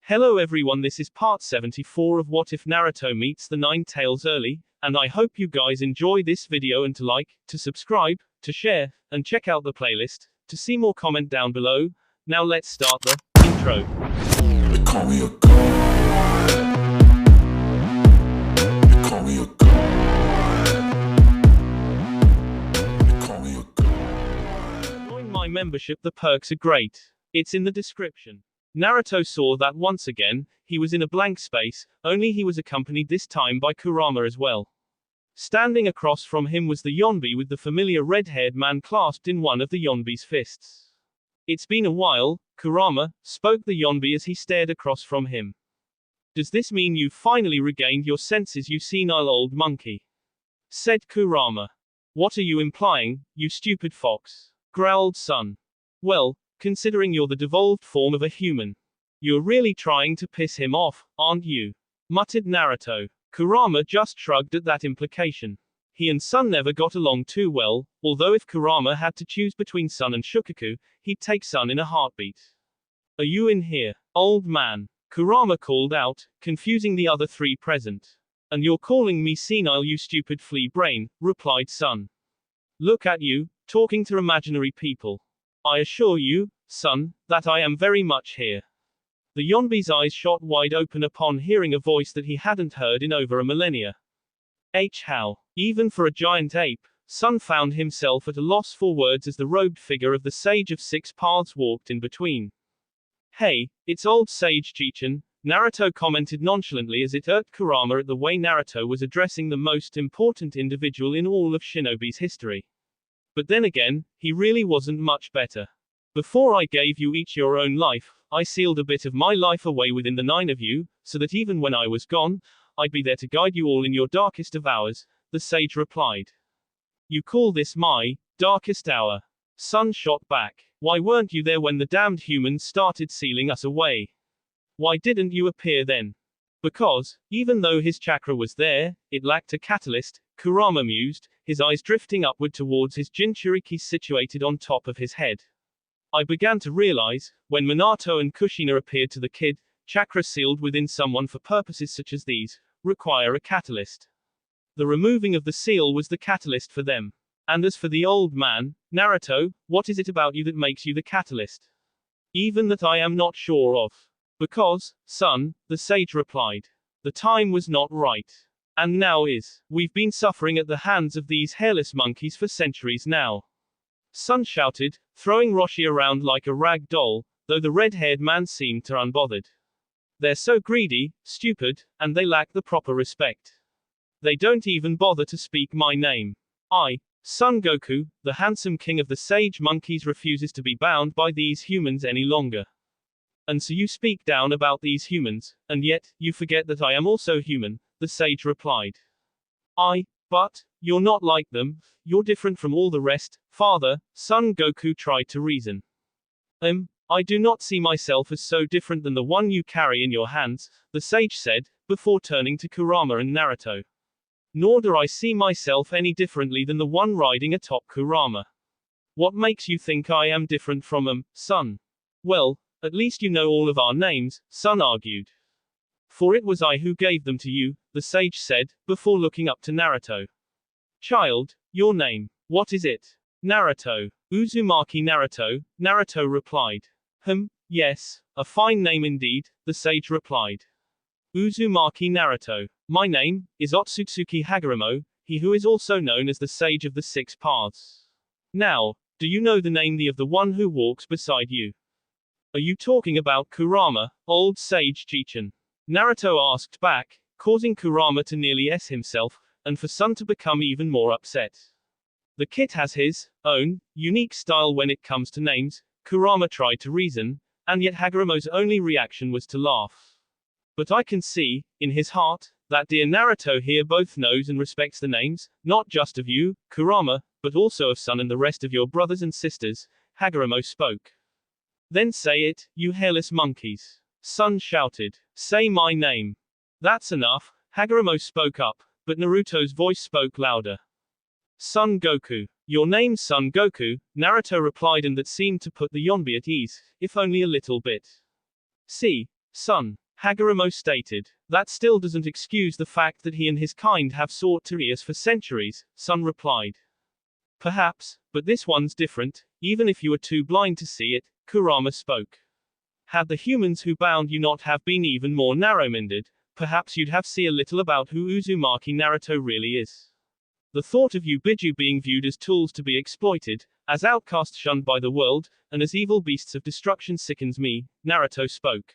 Hello everyone, this is part 74 of What If Naruto Meets the Nine Tails Early, and I hope you guys enjoy this video and to like, to subscribe, to share, and check out the playlist, to see more comment down below. Now let's start the intro. They call me a god. They call me a god. They call me a god. Join my membership, the perks are great. It's in the description. Naruto saw that once again, he was in a blank space, only he was accompanied this time by Kurama as well. Standing across from him was the Yonbi with the familiar red-haired man clasped in one of the Yonbi's fists. It's been a while, Kurama, spoke the Yonbi as he stared across from him. Does this mean you've finally regained your senses, you senile old monkey? Said Kurama. What are you implying, you stupid fox? Growled Sun. Well, considering you're the devolved form of a human. You're really trying to piss him off, aren't you? Muttered Naruto. Kurama just shrugged at that implication. He and Sun never got along too well, although if Kurama had to choose between Sun and Shukaku, he'd take Sun in a heartbeat. Are you in here, old man? Kurama called out, confusing the other three present. And you're calling me senile, you stupid flea brain, replied Sun. Look at you, talking to imaginary people. I assure you, Sun, that I am very much here. The Yonbi's eyes shot wide open upon hearing a voice that he hadn't heard in over a millennia. How? Even for a giant ape, Sun found himself at a loss for words as the robed figure of the Sage of Six Paths walked in between. Hey, it's old Sage Chichen, Naruto commented nonchalantly as it irked Kurama at the way Naruto was addressing the most important individual in all of Shinobi's history. But then again, he really wasn't much better. Before I gave you each your own life, I sealed a bit of my life away within the nine of you, so that even when I was gone, I'd be there to guide you all in your darkest of hours, the sage replied. You call this my darkest hour? Sun shot back. Why weren't you there when the damned humans started sealing us away? Why didn't you appear then? Because, even though his chakra was there, it lacked a catalyst, Kurama mused, his eyes drifting upward towards his Jinchuriki situated on top of his head. I began to realize, when Minato and Kushina appeared to the kid, chakra sealed within someone for purposes such as these, require a catalyst. The removing of the seal was the catalyst for them. And as for the old man, Naruto, what is it about you that makes you the catalyst? Even that I am not sure of. Because, Sun, the sage replied. The time was not right. And now is. We've been suffering at the hands of these hairless monkeys for centuries now. Sun shouted, throwing Roshi around like a rag doll, though the red-haired man seemed to unbothered. They're so greedy, stupid, and they lack the proper respect. They don't even bother to speak my name. I, Son Goku, the handsome king of the sage monkeys, refuses to be bound by these humans any longer. And so you speak down about these humans, and yet, you forget that I am also human, the sage replied. But, you're not like them, you're different from all the rest, father, Son Goku tried to reason. I do not see myself as so different than the one you carry in your hands, the sage said, before turning to Kurama and Naruto. Nor do I see myself any differently than the one riding atop Kurama. What makes you think I am different from Son? Well, at least you know all of our names, Sun argued. For it was I who gave them to you, the sage said, before looking up to Naruto. Child, your name, what is it? Naruto. Uzumaki Naruto, Naruto replied. Yes, a fine name indeed, the sage replied. Uzumaki Naruto. My name is Otsutsuki Hagoromo, he who is also known as the Sage of the Six Paths. Now, do you know the name of the one who walks beside you? Are you talking about Kurama, old Sage Chichen? Naruto asked back, causing Kurama to nearly S himself, and for Sun to become even more upset. The kid has his own unique style when it comes to names, Kurama tried to reason, and yet Hagoromo's only reaction was to laugh. But I can see, in his heart, that dear Naruto here both knows and respects the names, not just of you, Kurama, but also of Sun and the rest of your brothers and sisters, Hagoromo spoke. Then say it, you hairless monkeys. Sun shouted. Say my name. That's enough, Hagoromo spoke up, but Naruto's voice spoke louder. Son Goku. Your name's Son Goku, Naruto replied, and that seemed to put the Yonbi at ease, if only a little bit. See, Son, Hagoromo stated. That still doesn't excuse the fact that he and his kind have sought to eat us for centuries, Son replied. Perhaps, but this one's different, even if you are too blind to see it, Kurama spoke. Had the humans who bound you not have been even more narrow-minded, perhaps you'd have seen a little about who Uzumaki Naruto really is. The thought of you Biju being viewed as tools to be exploited, as outcasts shunned by the world, and as evil beasts of destruction sickens me, Naruto spoke.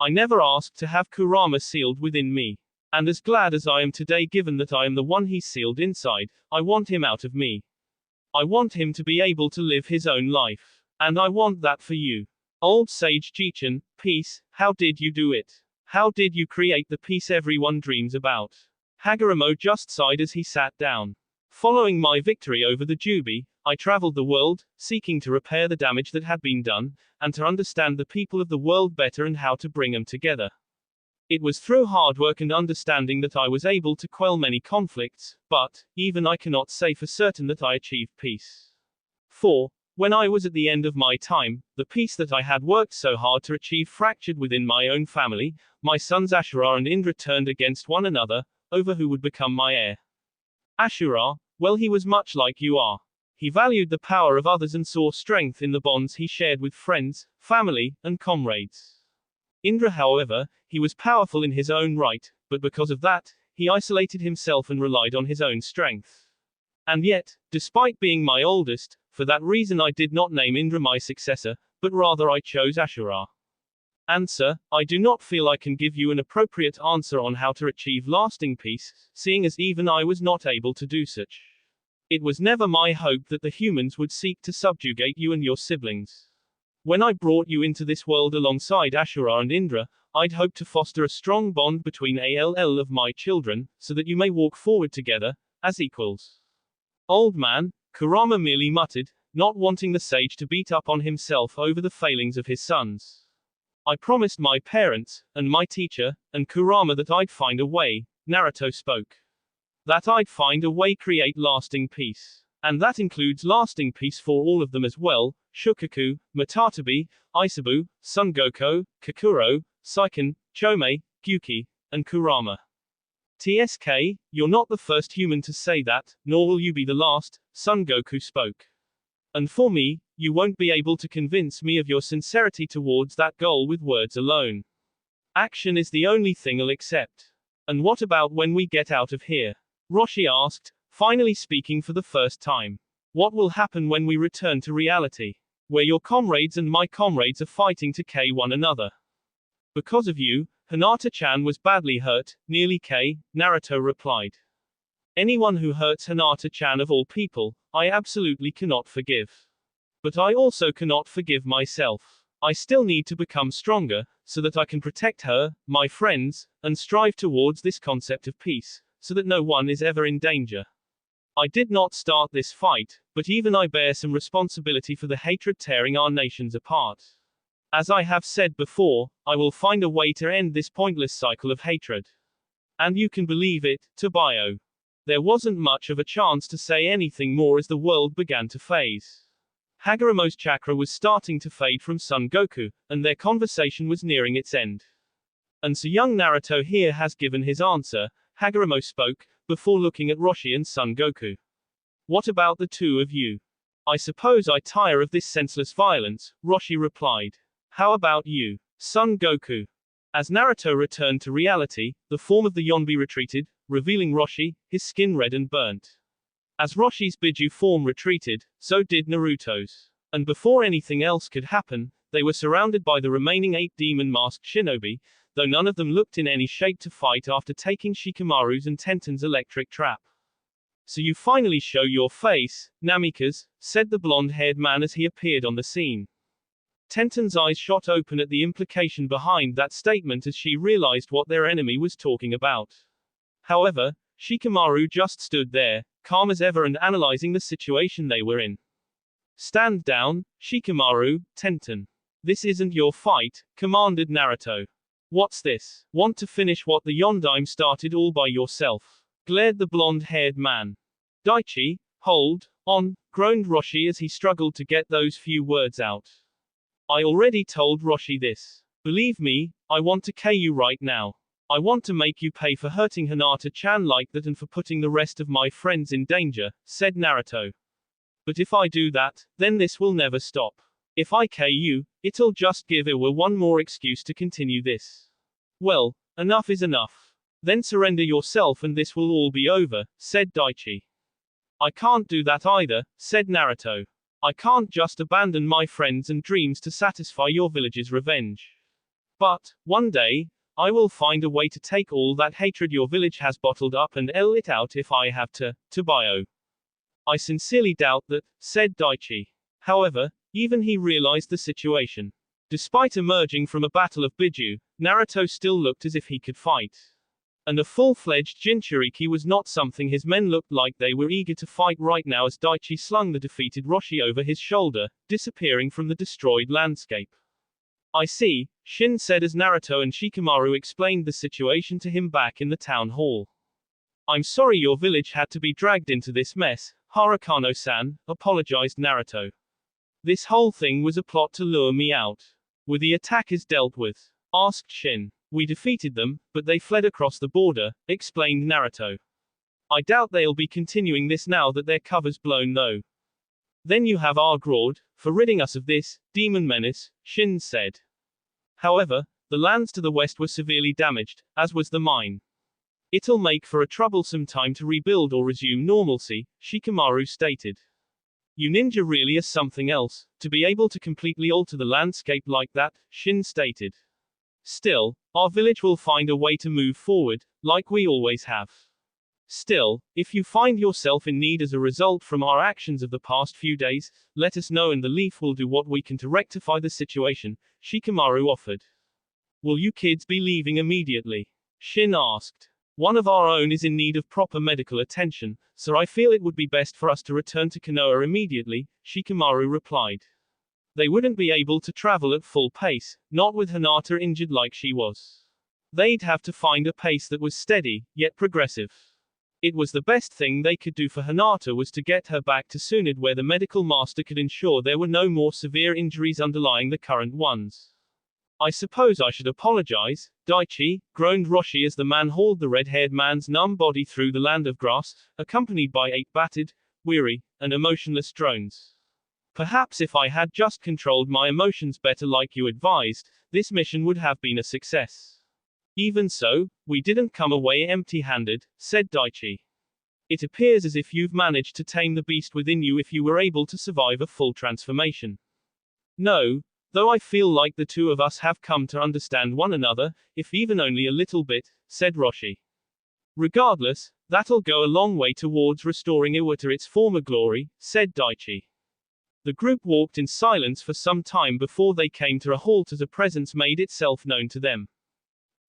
I never asked to have Kurama sealed within me. And as glad as I am today given that I am the one he sealed inside, I want him out of me. I want him to be able to live his own life. And I want that for you. Old sage Jichin, peace, how did you do it? How did you create the peace everyone dreams about? Hagoromo just sighed as he sat down. Following my victory over the Jubi, I traveled the world, seeking to repair the damage that had been done, and to understand the people of the world better and how to bring them together. It was through hard work and understanding that I was able to quell many conflicts, but, even I cannot say for certain that I achieved peace. For, when I was at the end of my time, the peace that I had worked so hard to achieve fractured within my own family, my sons Ashura and Indra turned against one another, over who would become my heir. Ashura, well he was much like you are. He valued the power of others and saw strength in the bonds he shared with friends, family, and comrades. Indra however, he was powerful in his own right, but because of that, he isolated himself and relied on his own strength. And yet, despite being my oldest, for that reason I did not name Indra my successor, but rather I chose Ashura. Answer, I do not feel I can give you an appropriate answer on how to achieve lasting peace, seeing as even I was not able to do such. It was never my hope that the humans would seek to subjugate you and your siblings. When I brought you into this world alongside Ashura and Indra, I'd hoped to foster a strong bond between all of my children, so that you may walk forward together, as equals. Old man, Kurama merely muttered, not wanting the sage to beat up on himself over the failings of his sons. I promised my parents, and my teacher, and Kurama that I'd find a way, Naruto spoke. That I'd find a way create lasting peace. And that includes lasting peace for all of them as well, Shukaku, Matatabi, Isabu, Son Goku, Kakuro, Saiken, Chome, Gyuki, and Kurama. TSK, you're not the first human to say that, nor will you be the last, Son Goku spoke. And for me, you won't be able to convince me of your sincerity towards that goal with words alone. Action is the only thing I'll accept. And what about when we get out of here? Roshi asked, finally speaking for the first time. What will happen when we return to reality? Where your comrades and my comrades are fighting to kill one another. Because of you, Hinata-chan was badly hurt, nearly killed, Naruto replied. Anyone who hurts Hinata-chan of all people, I absolutely cannot forgive. But I also cannot forgive myself. I still need to become stronger, so that I can protect her, my friends, and strive towards this concept of peace, so that no one is ever in danger. I did not start this fight, but even I bear some responsibility for the hatred tearing our nations apart. As I have said before, I will find a way to end this pointless cycle of hatred. And you can believe it, Tobio. There wasn't much of a chance to say anything more as the world began to phase. Hagoromo's chakra was starting to fade from Son Goku, and their conversation was nearing its end. And so young Naruto here has given his answer, Hagoromo spoke, before looking at Roshi and Son Goku. What about the two of you? I suppose I tire of this senseless violence, Roshi replied. How about you, Son Goku? As Naruto returned to reality, the form of the Yonbi retreated, revealing Roshi, his skin red and burnt. As Roshi's Biju form retreated, so did Naruto's. And before anything else could happen, they were surrounded by the remaining 8 demon-masked shinobi, though none of them looked in any shape to fight after taking Shikamaru's and Tenten's electric trap. So you finally show your face, Namikaze, said the blonde-haired man as he appeared on the scene. Tenten's eyes shot open at the implication behind that statement as she realized what their enemy was talking about. However, Shikamaru just stood there, calm as ever and analyzing the situation they were in. Stand down, Shikamaru, Tenten. This isn't your fight, commanded Naruto. What's this? Want to finish what the Yondaime started all by yourself? Glared the blonde-haired man. Daichi, hold on, groaned Roshi as he struggled to get those few words out. I already told Roshi this. Believe me, I want to K you right now. I want to make you pay for hurting Hinata-chan like that and for putting the rest of my friends in danger, said Naruto. But if I do that, then this will never stop. If I K you, it'll just give Iwa one more excuse to continue this. Well, enough is enough. Then surrender yourself and this will all be over, said Daichi. I can't do that either, said Naruto. I can't just abandon my friends and dreams to satisfy your village's revenge. But, one day, I will find a way to take all that hatred your village has bottled up and L it out if I have to bio. I sincerely doubt that, said Daichi. However, even he realized the situation. Despite emerging from a battle of Biju, Naruto still looked as if he could fight. And a full-fledged Jinchuriki was not something his men looked like they were eager to fight right now as Daichi slung the defeated Roshi over his shoulder, disappearing from the destroyed landscape. I see, Shin said as Naruto and Shikamaru explained the situation to him back in the town hall. I'm sorry your village had to be dragged into this mess, Harakano-san, apologized Naruto. This whole thing was a plot to lure me out. Were the attackers dealt with? Asked Shin. We defeated them, but they fled across the border, explained Naruto. I doubt they'll be continuing this now that their cover's blown though. Then you have our Grodd, for ridding us of this demon menace, Shin said. However, the lands to the west were severely damaged, as was the mine. It'll make for a troublesome time to rebuild or resume normalcy, Shikamaru stated. You ninja really are something else, to be able to completely alter the landscape like that, Shin stated. Still, our village will find a way to move forward, like we always have. Still, if you find yourself in need as a result from our actions of the past few days, let us know and the Leaf will do what we can to rectify the situation, Shikamaru offered. Will you kids be leaving immediately? Shin asked. One of our own is in need of proper medical attention, so I feel it would be best for us to return to Konoha immediately, Shikamaru replied. They wouldn't be able to travel at full pace, not with Hinata injured like she was. They'd have to find a pace that was steady, yet progressive. It was the best thing they could do for Hinata was to get her back to Tsunade where the medical master could ensure there were no more severe injuries underlying the current ones. I suppose I should apologize, Daichi, groaned Roshi as the man hauled the red-haired man's numb body through the land of grass, accompanied by 8 battered, weary, and emotionless drones. Perhaps if I had just controlled my emotions better like you advised, this mission would have been a success. Even so, we didn't come away empty-handed, said Daichi. It appears as if you've managed to tame the beast within you if you were able to survive a full transformation. No, though I feel like the two of us have come to understand one another, if even only a little bit, said Roshi. Regardless, that'll go a long way towards restoring Iwa to its former glory, said Daichi. The group walked in silence for some time before they came to a halt as a presence made itself known to them.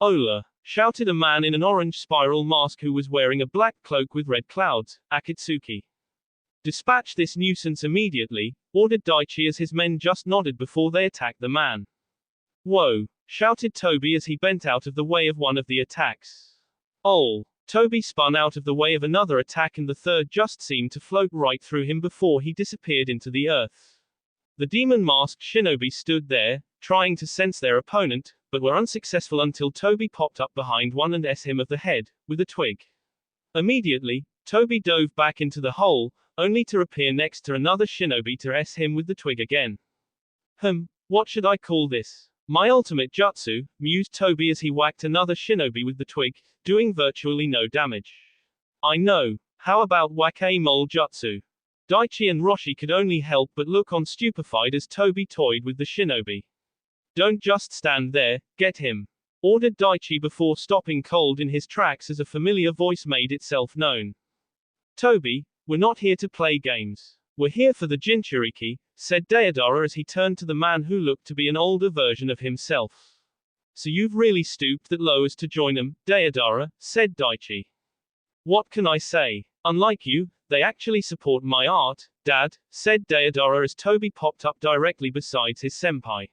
Ola! Shouted a man in an orange spiral mask who was wearing a black cloak with red clouds, Akatsuki. Dispatch this nuisance immediately, ordered Daichi as his men just nodded before they attacked the man. Whoa! Shouted Toby as he bent out of the way of one of the attacks. Oh! Toby spun out of the way of another attack and the third just seemed to float right through him before he disappeared into the earth. The demon-masked shinobi stood there, trying to sense their opponent, but were unsuccessful until Toby popped up behind one and him of the head, with a twig. Immediately, Toby dove back into the hole, only to appear next to another shinobi to him with the twig again. What should I call this? My ultimate jutsu, mused Toby as he whacked another shinobi with the twig, doing virtually no damage. I know. How about whack-a-mole jutsu? Daichi and Roshi could only help but look on stupefied as Toby toyed with the shinobi. Don't just stand there, get him. Ordered Daichi before stopping cold in his tracks as a familiar voice made itself known. Toby, we're not here to play games. We're here for the Jinchuriki, said Deidara as he turned to the man who looked to be an older version of himself. So you've really stooped that low as to join them, Deidara, said Daichi. What can I say? Unlike you, they actually support my art, Dad, said Deidara as Toby popped up directly beside his senpai.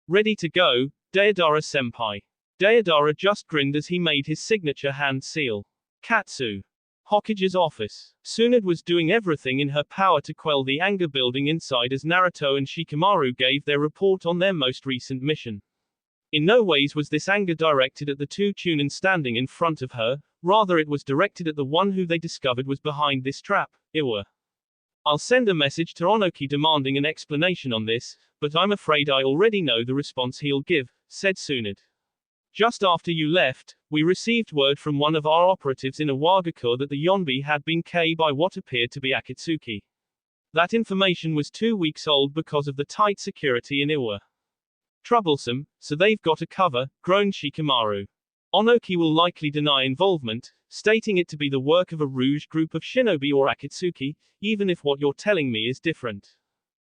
Ready to go, Deidara-senpai. Deidara just grinned as he made his signature hand seal. Katsu. Hokage's office. Tsunade was doing everything in her power to quell the anger building inside as Naruto and Shikamaru gave their report on their most recent mission. In no ways was this anger directed at the two Chunin standing in front of her, rather it was directed at the one who they discovered was behind this trap, Iwa. I'll send a message to Onoki demanding an explanation on this, but I'm afraid I already know the response he'll give, said Tsunade. Just after you left, we received word from one of our operatives in Iwagakure that the Yonbi had been killed by what appeared to be Akatsuki. That information was 2 weeks old because of the tight security in Iwa. Troublesome, so they've got a cover, groaned Shikamaru. Onoki will likely deny involvement, stating it to be the work of a rouge group of shinobi or Akatsuki, even if what you're telling me is different.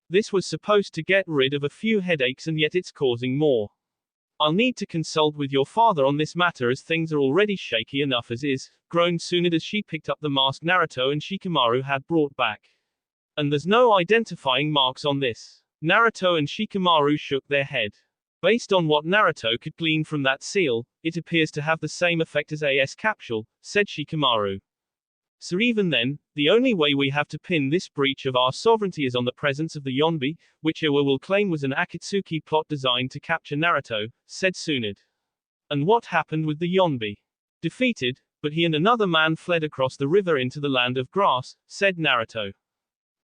This was supposed to get rid of a few headaches and yet it's causing more. I'll need to consult with your father on this matter as things are already shaky enough as is, groaned Tsunade as she picked up the mask Naruto and Shikamaru had brought back. And there's no identifying marks on this. Naruto and Shikamaru shook their head. Based on what Naruto could glean from that seal, it appears to have the same effect as AS capsule, said Shikamaru. So even then, the only way we have to pin this breach of our sovereignty is on the presence of the Yonbi, which Iwa will claim was an Akatsuki plot designed to capture Naruto, said Tsunade. And what happened with the Yonbi? Defeated, but he and another man fled across the river into the land of grass, said Naruto.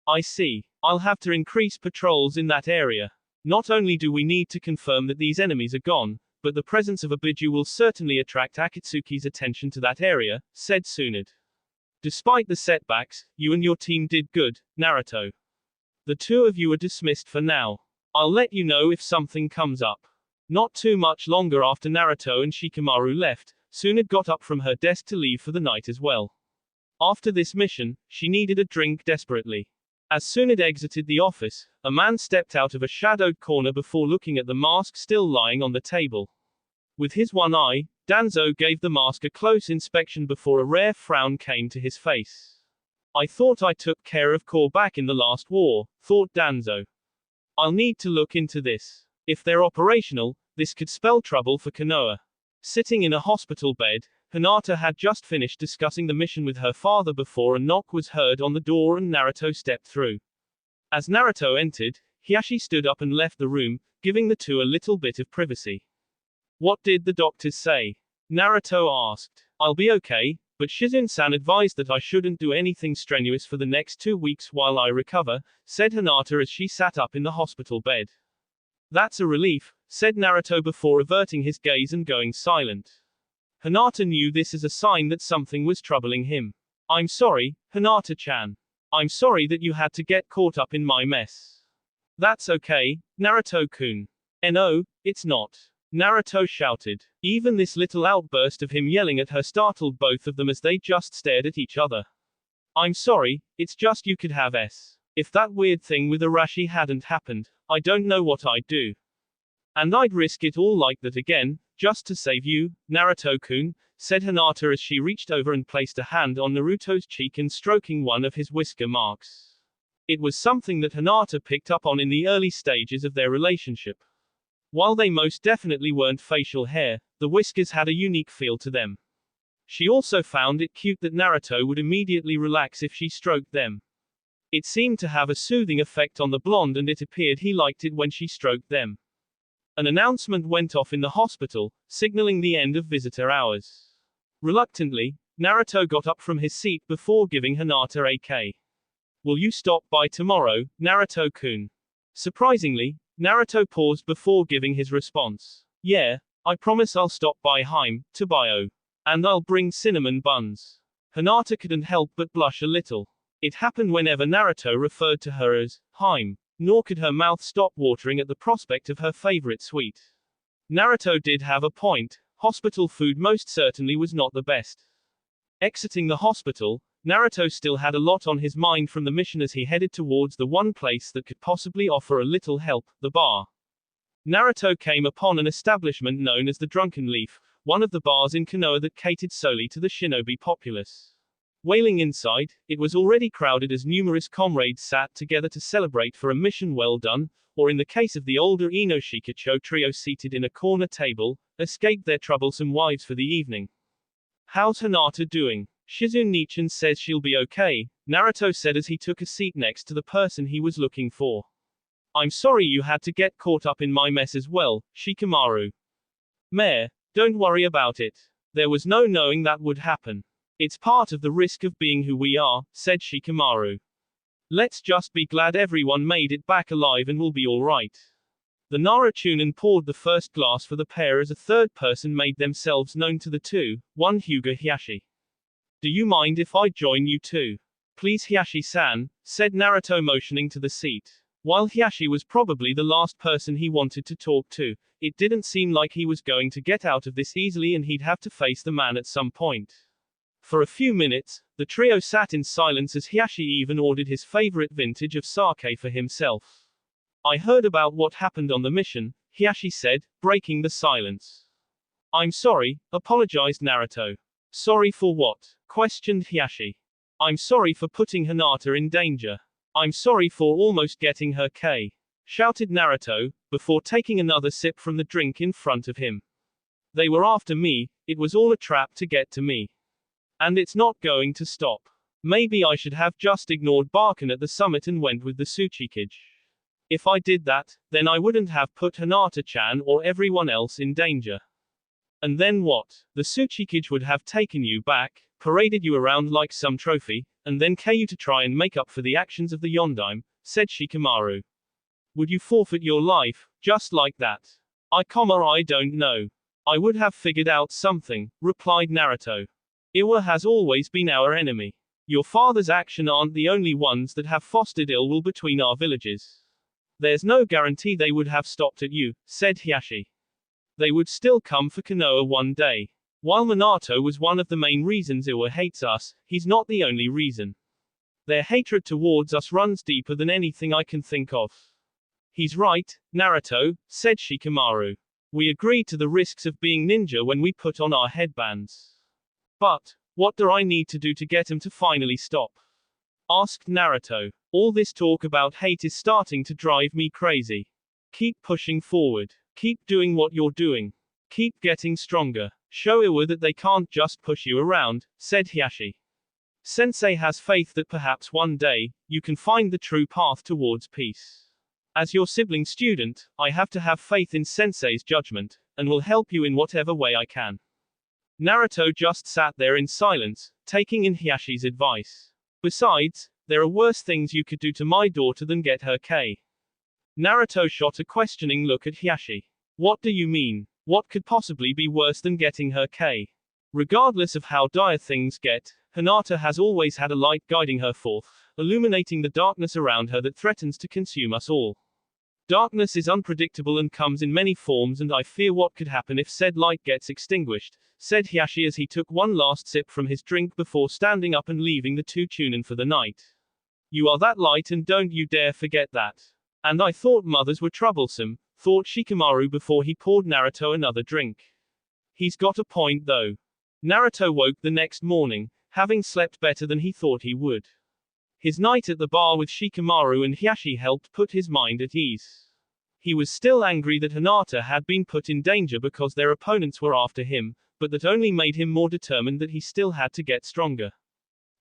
I see. I'll have to increase patrols in that area. Not only do we need to confirm that these enemies are gone, but the presence of a Biju will certainly attract Akatsuki's attention to that area, said Tsunade. Despite the setbacks, you and your team did good, Naruto. The two of you are dismissed for now. I'll let you know if something comes up. Not too much longer after Naruto and Shikamaru left, Tsunade got up from her desk to leave for the night as well. After this mission, she needed a drink desperately. As Tsunade exited the office, a man stepped out of a shadowed corner before looking at the mask still lying on the table. With his one eye, Danzo gave the mask a close inspection before a rare frown came to his face. I thought I took care of Core back in the last war, thought Danzo. I'll need to look into this. If they're operational, this could spell trouble for Konoha. Sitting in a hospital bed, Hinata had just finished discussing the mission with her father before a knock was heard on the door and Naruto stepped through. As Naruto entered, Hiyashi stood up and left the room, giving the two a little bit of privacy. What did the doctors say? Naruto asked. I'll be okay, but Shizune-san advised that I shouldn't do anything strenuous for the next 2 weeks while I recover, said Hinata as she sat up in the hospital bed. That's a relief, said Naruto before averting his gaze and going silent. Hinata knew this as a sign that something was troubling him. I'm sorry, Hinata-chan. I'm sorry that you had to get caught up in my mess. That's okay, Naruto-kun. No, it's not. Naruto shouted. Even this little outburst of him yelling at her startled both of them as they just stared at each other. I'm sorry, it's just you could have S. If that weird thing with Arashi hadn't happened, I don't know what I'd do. And I'd risk it all like that again, just to save you, Naruto-kun, said Hinata as she reached over and placed a hand on Naruto's cheek and stroking one of his whisker marks. It was something that Hinata picked up on in the early stages of their relationship. While they most definitely weren't facial hair, the whiskers had a unique feel to them. She also found it cute that Naruto would immediately relax if she stroked them. It seemed to have a soothing effect on the blonde and it appeared he liked it when she stroked them. An announcement went off in the hospital, signaling the end of visitor hours. Reluctantly, Naruto got up from his seat before giving Hinata a K. Will you stop by tomorrow, Naruto-kun? Surprisingly, Naruto paused before giving his response. Yeah, I promise I'll stop by tomorrow. And I'll bring cinnamon buns. Hinata couldn't help but blush a little. It happened whenever Naruto referred to her as nor could her mouth stop watering at the prospect of her favorite sweet. Naruto did have a point, hospital food most certainly was not the best. Exiting the hospital, Naruto still had a lot on his mind from the mission as he headed towards the one place that could possibly offer a little help, the bar. Naruto came upon an establishment known as the Drunken Leaf, one of the bars in Konoha that catered solely to the shinobi populace. Wailing inside, it was already crowded as numerous comrades sat together to celebrate for a mission well done, or in the case of the older Inoshikacho trio seated in a corner table, escaped their troublesome wives for the evening. How's Hinata doing? Shizune-chan says she'll be okay, Naruto said as he took a seat next to the person he was looking for. I'm sorry you had to get caught up in my mess as well, Shikamaru. Mayor, don't worry about it. There was no knowing that would happen. It's part of the risk of being who we are, said Shikamaru. Let's just be glad everyone made it back alive and will be alright. The Narutoshippuden poured the first glass for the pair as a third person made themselves known to the two, one Hyuga Hiyashi. Do you mind if I join you too? Please Hiyashi-san, said Naruto motioning to the seat. While Hiyashi was probably the last person he wanted to talk to, it didn't seem like he was going to get out of this easily and he'd have to face the man at some point. For a few minutes, the trio sat in silence as Hiyashi even ordered his favorite vintage of sake for himself. I heard about what happened on the mission, Hiyashi said, breaking the silence. I'm sorry, apologized Naruto. Sorry for what? Questioned Hiyashi. I'm sorry for putting Hinata in danger. I'm sorry for almost getting her K. Shouted Naruto, before taking another sip from the drink in front of him. They were after me, it was all a trap to get to me. And it's not going to stop. Maybe I should have just ignored Barkan at the summit and went with the Tsuchikage. If I did that, then I wouldn't have put Hinata-chan or everyone else in danger. And then what? The Tsuchikage would have taken you back, paraded you around like some trophy, and then you to try and make up for the actions of the Yondaime, said Shikamaru. Would you forfeit your life, just like that? I don't know. I would have figured out something, replied Naruto. Iwa has always been our enemy. Your father's actions aren't the only ones that have fostered ill will between our villages. There's no guarantee they would have stopped at you, said Hiyashi. They would still come for Konoha one day. While Minato was one of the main reasons Iwa hates us, he's not the only reason. Their hatred towards us runs deeper than anything I can think of. He's right, Naruto, said Shikamaru. We agreed to the risks of being ninja when we put on our headbands. But, what do I need to do to get him to finally stop? Asked Naruto. All this talk about hate is starting to drive me crazy. Keep pushing forward. Keep doing what you're doing. Keep getting stronger. Show Iwa that they can't just push you around, said Hiyashi. Sensei has faith that perhaps one day, you can find the true path towards peace. As your sibling student, I have to have faith in Sensei's judgment, and will help you in whatever way I can. Naruto just sat there in silence, taking in Hiyashi's advice. Besides, there are worse things you could do to my daughter than get her K. Naruto shot a questioning look at Hiyashi. What do you mean? What could possibly be worse than getting her K? Regardless of how dire things get, Hinata has always had a light guiding her forth, illuminating the darkness around her that threatens to consume us all. Darkness is unpredictable and comes in many forms, and I fear what could happen if said light gets extinguished, said Hiyashi as he took one last sip from his drink before standing up and leaving the two Chunin for the night. You are that light and don't you dare forget that. And I thought mothers were troublesome, thought Shikamaru before he poured Naruto another drink. He's got a point though. Naruto woke the next morning, having slept better than he thought he would. His night at the bar with Shikamaru and Hiyashi helped put his mind at ease. He was still angry that Hinata had been put in danger because their opponents were after him, but that only made him more determined that he still had to get stronger.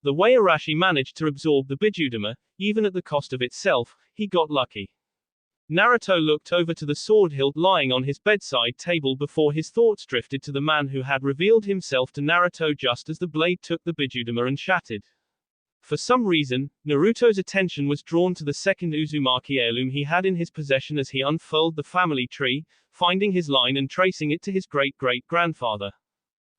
The way Arashi managed to absorb the Bijudama, even at the cost of itself, he got lucky. Naruto looked over to the sword hilt lying on his bedside table before his thoughts drifted to the man who had revealed himself to Naruto just as the blade took the Bijudama and shattered. For some reason, Naruto's attention was drawn to the second Uzumaki heirloom he had in his possession as he unfurled the family tree, finding his line and tracing it to his great-great-grandfather.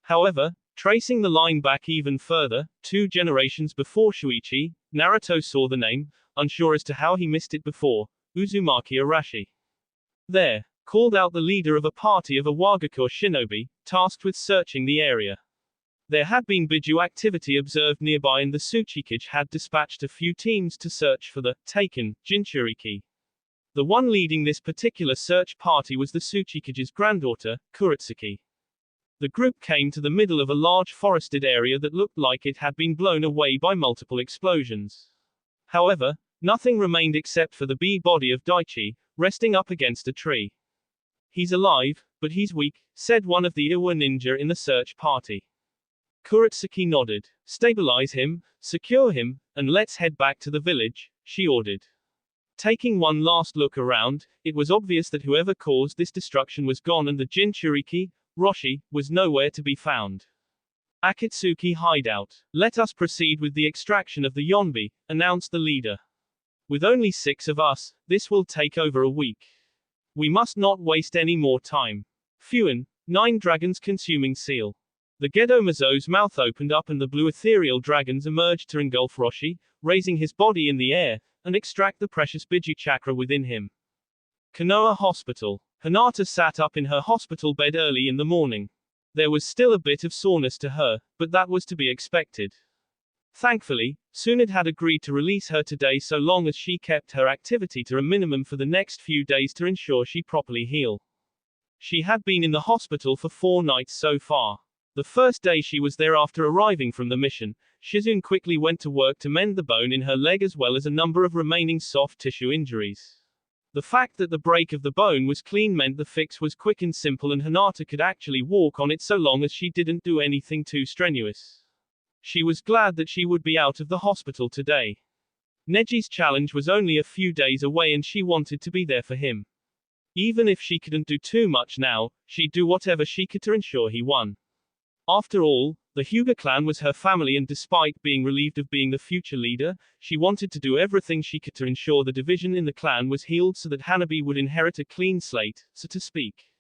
However, tracing the line back even further, 2 generations before Shuichi, Naruto saw the name, unsure as to how he missed it before, Uzumaki Arashi. There, called out the leader of a party of Awagakure shinobi, tasked with searching the area. There had been Biju activity observed nearby and the Tsuchikage had dispatched a few teams to search for the taken Jinchuriki. The one leading this particular search party was the Tsuchikage's granddaughter, Kuretsuki. The group came to the middle of a large forested area that looked like it had been blown away by multiple explosions. However, nothing remained except for the body of Daichi, resting up against a tree. He's alive, but he's weak, said one of the Iwa ninja in the search party. Kuretsuki nodded. Stabilize him, secure him, and let's head back to the village, she ordered. Taking one last look around, it was obvious that whoever caused this destruction was gone and the Jinchuriki, Roshi, was nowhere to be found. Akatsuki hideout. Let us proceed with the extraction of the Yonbi, announced the leader. With only 6 of us, this will take over a week. We must not waste any more time. Fuin, 9 dragons consuming seal. The Gedo Mazo's mouth opened up and the blue ethereal dragons emerged to engulf Roshi, raising his body in the air, and extract the precious Biju chakra within him. Konoha Hospital. Hinata sat up in her hospital bed early in the morning. There was still a bit of soreness to her, but that was to be expected. Thankfully, Tsunade had agreed to release her today so long as she kept her activity to a minimum for the next few days to ensure she properly heal. She had been in the hospital for 4 nights so far. The first day she was there after arriving from the mission, Shizune quickly went to work to mend the bone in her leg as well as a number of remaining soft tissue injuries. The fact that the break of the bone was clean meant the fix was quick and simple and Hinata could actually walk on it so long as she didn't do anything too strenuous. She was glad that she would be out of the hospital today. Neji's challenge was only a few days away and she wanted to be there for him. Even if she couldn't do too much now, she'd do whatever she could to ensure he won. After all, the Hyuga clan was her family and despite being relieved of being the future leader, she wanted to do everything she could to ensure the division in the clan was healed so that Hanabi would inherit a clean slate, so to speak.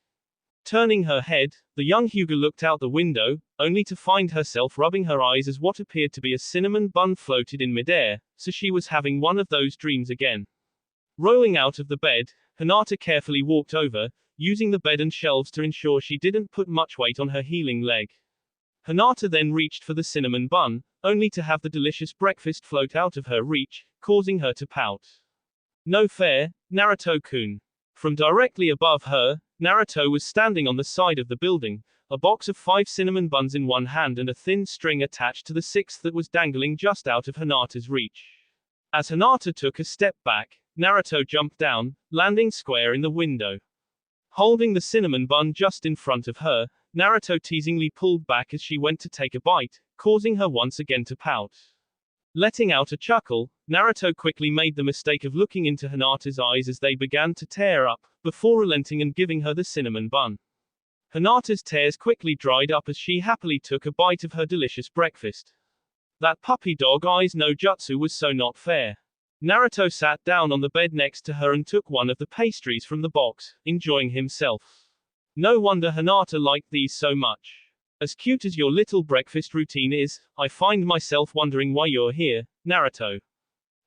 Turning her head, the young Hyuga looked out the window, only to find herself rubbing her eyes as what appeared to be a cinnamon bun floated in midair, so she was having one of those dreams again. Rolling out of the bed, Hinata carefully walked over, using the bed and shelves to ensure she didn't put much weight on her healing leg. Hinata then reached for the cinnamon bun, only to have the delicious breakfast float out of her reach, causing her to pout. No fair, Naruto-kun. From directly above her, Naruto was standing on the side of the building, a box of 5 cinnamon buns in one hand and a thin string attached to the 6th that was dangling just out of Hinata's reach. As Hinata took a step back, Naruto jumped down, landing square in the window. Holding the cinnamon bun just in front of her, Naruto teasingly pulled back as she went to take a bite, causing her once again to pout. Letting out a chuckle, Naruto quickly made the mistake of looking into Hinata's eyes as they began to tear up, before relenting and giving her the cinnamon bun. Hinata's tears quickly dried up as she happily took a bite of her delicious breakfast. That puppy dog eyes no jutsu was so not fair. Naruto sat down on the bed next to her and took one of the pastries from the box, enjoying himself. No wonder Hinata liked these so much. As cute as your little breakfast routine is, I find myself wondering why you're here, Naruto.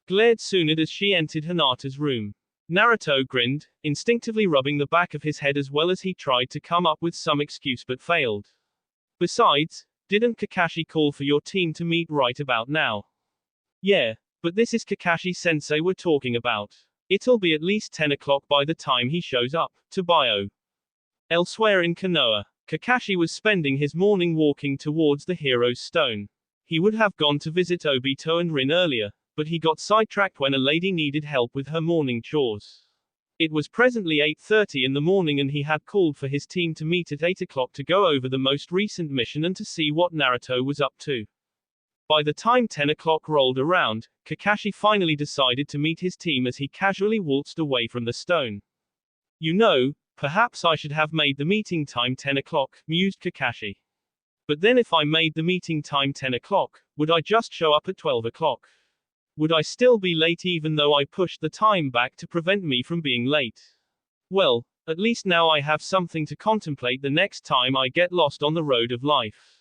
Glared Tsunade as she entered Hinata's room. Naruto grinned, instinctively rubbing the back of his head as well as he tried to come up with some excuse but failed. Besides, didn't Kakashi call for your team to meet right about now? Yeah, but this is Kakashi-sensei we're talking about. It'll be at least 10 o'clock by the time he shows up, to bio. Elsewhere in Konoha, Kakashi was spending his morning walking towards the Hero's Stone. He would have gone to visit Obito and Rin earlier, but he got sidetracked when a lady needed help with her morning chores. It was presently 8:30 in the morning and he had called for his team to meet at 8 o'clock to go over the most recent mission and to see what Naruto was up to. By the time 10 o'clock rolled around, Kakashi finally decided to meet his team as he casually waltzed away from the stone. You know, perhaps I should have made the meeting time 10 o'clock, mused Kakashi. But then if I made the meeting time 10 o'clock, would I just show up at 12 o'clock? Would I still be late even though I pushed the time back to prevent me from being late? Well, at least now I have something to contemplate the next time I get lost on the road of life.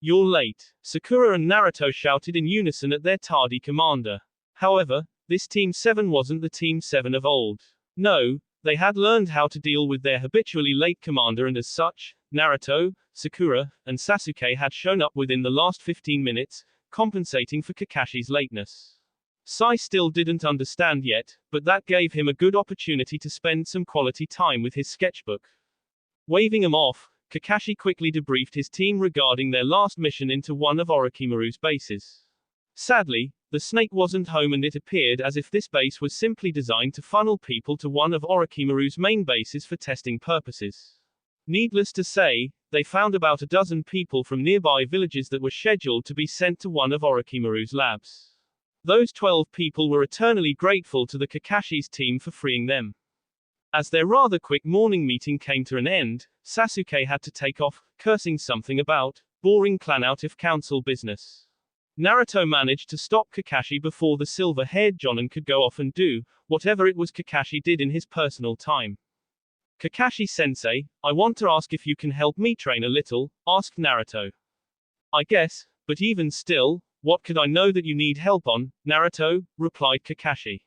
You're late, Sakura and Naruto shouted in unison at their tardy commander. However, this Team 7 wasn't the Team 7 of old. No, they had learned how to deal with their habitually late commander and as such, Naruto, Sakura, and Sasuke had shown up within the last 15 minutes, compensating for Kakashi's lateness. Sai still didn't understand yet, but that gave him a good opportunity to spend some quality time with his sketchbook. Waving him off, Kakashi quickly debriefed his team regarding their last mission into one of Orochimaru's bases. Sadly, the snake wasn't home and it appeared as if this base was simply designed to funnel people to one of Orochimaru's main bases for testing purposes. Needless to say, they found about a dozen people from nearby villages that were scheduled to be sent to one of Orochimaru's labs. Those 12 people were eternally grateful to the Kakashi's team for freeing them. As their rather quick morning meeting came to an end, Sasuke had to take off, cursing something about boring clan out of council business. Naruto managed to stop Kakashi before the silver-haired Jonin could go off and do whatever it was Kakashi did in his personal time. Kakashi-sensei, I want to ask if you can help me train a little, asked Naruto. I guess, but even still, what could I know that you need help on, Naruto, replied Kakashi.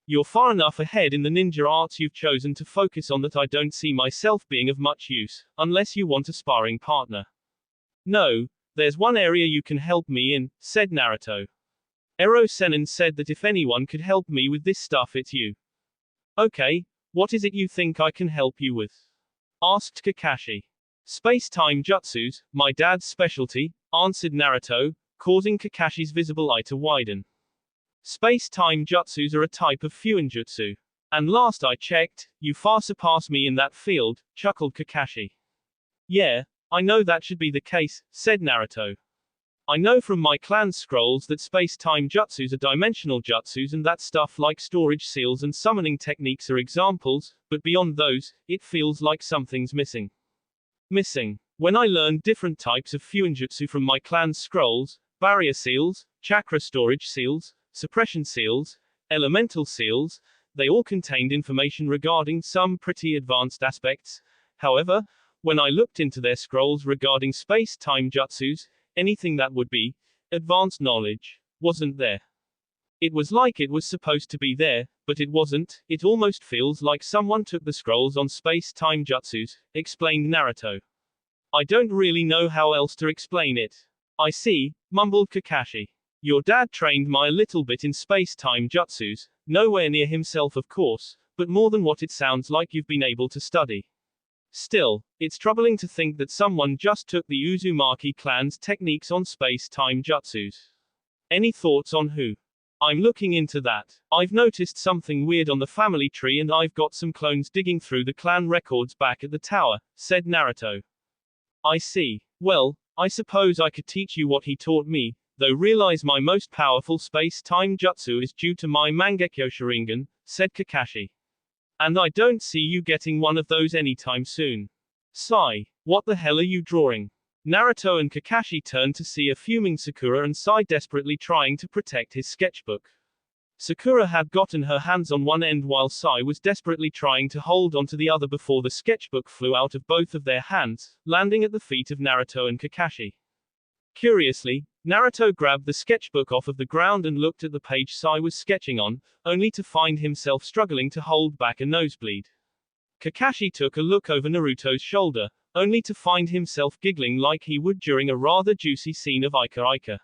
You're far enough ahead in the ninja arts you've chosen to focus on that I don't see myself being of much use, unless you want a sparring partner. No, there's one area you can help me in, said Naruto. Ero Sennin said that if anyone could help me with this stuff it's you. Okay, what is it you think I can help you with? Asked Kakashi. Space-time jutsus, my dad's specialty, answered Naruto, causing Kakashi's visible eye to widen. Space-time jutsus are a type of fuinjutsu. And last I checked, you far surpass me in that field, chuckled Kakashi. Yeah, I know that should be the case, said Naruto. I know from my clan's scrolls that space-time jutsus are dimensional jutsus and that stuff like storage seals and summoning techniques are examples, but beyond those, it feels like something's missing. Missing. When I learned different types of fuinjutsu from my clan's scrolls, barrier seals, chakra storage seals, suppression seals, elemental seals, they all contained information regarding some pretty advanced aspects. However, when I looked into their scrolls regarding space-time jutsus, anything that would be advanced knowledge wasn't there. It was like it was supposed to be there, but it wasn't. It almost feels like someone took the scrolls on space-time jutsus, explained Naruto. I don't really know how else to explain it. I see, mumbled Kakashi. Your dad trained me a little bit in space-time jutsus, nowhere near himself of course, but more than what it sounds like you've been able to study. Still, it's troubling to think that someone just took the Uzumaki clan's techniques on space-time jutsus. Any thoughts on who? I'm looking into that. I've noticed something weird on the family tree and I've got some clones digging through the clan records back at the tower, said Naruto. I see. Well, I suppose I could teach you what he taught me, though realize my most powerful space-time jutsu is due to my Mangekyo Sharingan, said Kakashi. And I don't see you getting one of those anytime soon. Sigh. What the hell are you drawing? Naruto and Kakashi turned to see a fuming Sakura and Sai desperately trying to protect his sketchbook. Sakura had gotten her hands on one end while Sai was desperately trying to hold onto the other before the sketchbook flew out of both of their hands, landing at the feet of Naruto and Kakashi. Curiously, Naruto grabbed the sketchbook off of the ground and looked at the page Sai was sketching on, only to find himself struggling to hold back a nosebleed. Kakashi took a look over Naruto's shoulder, only to find himself giggling like he would during a rather juicy scene of Ika Ika.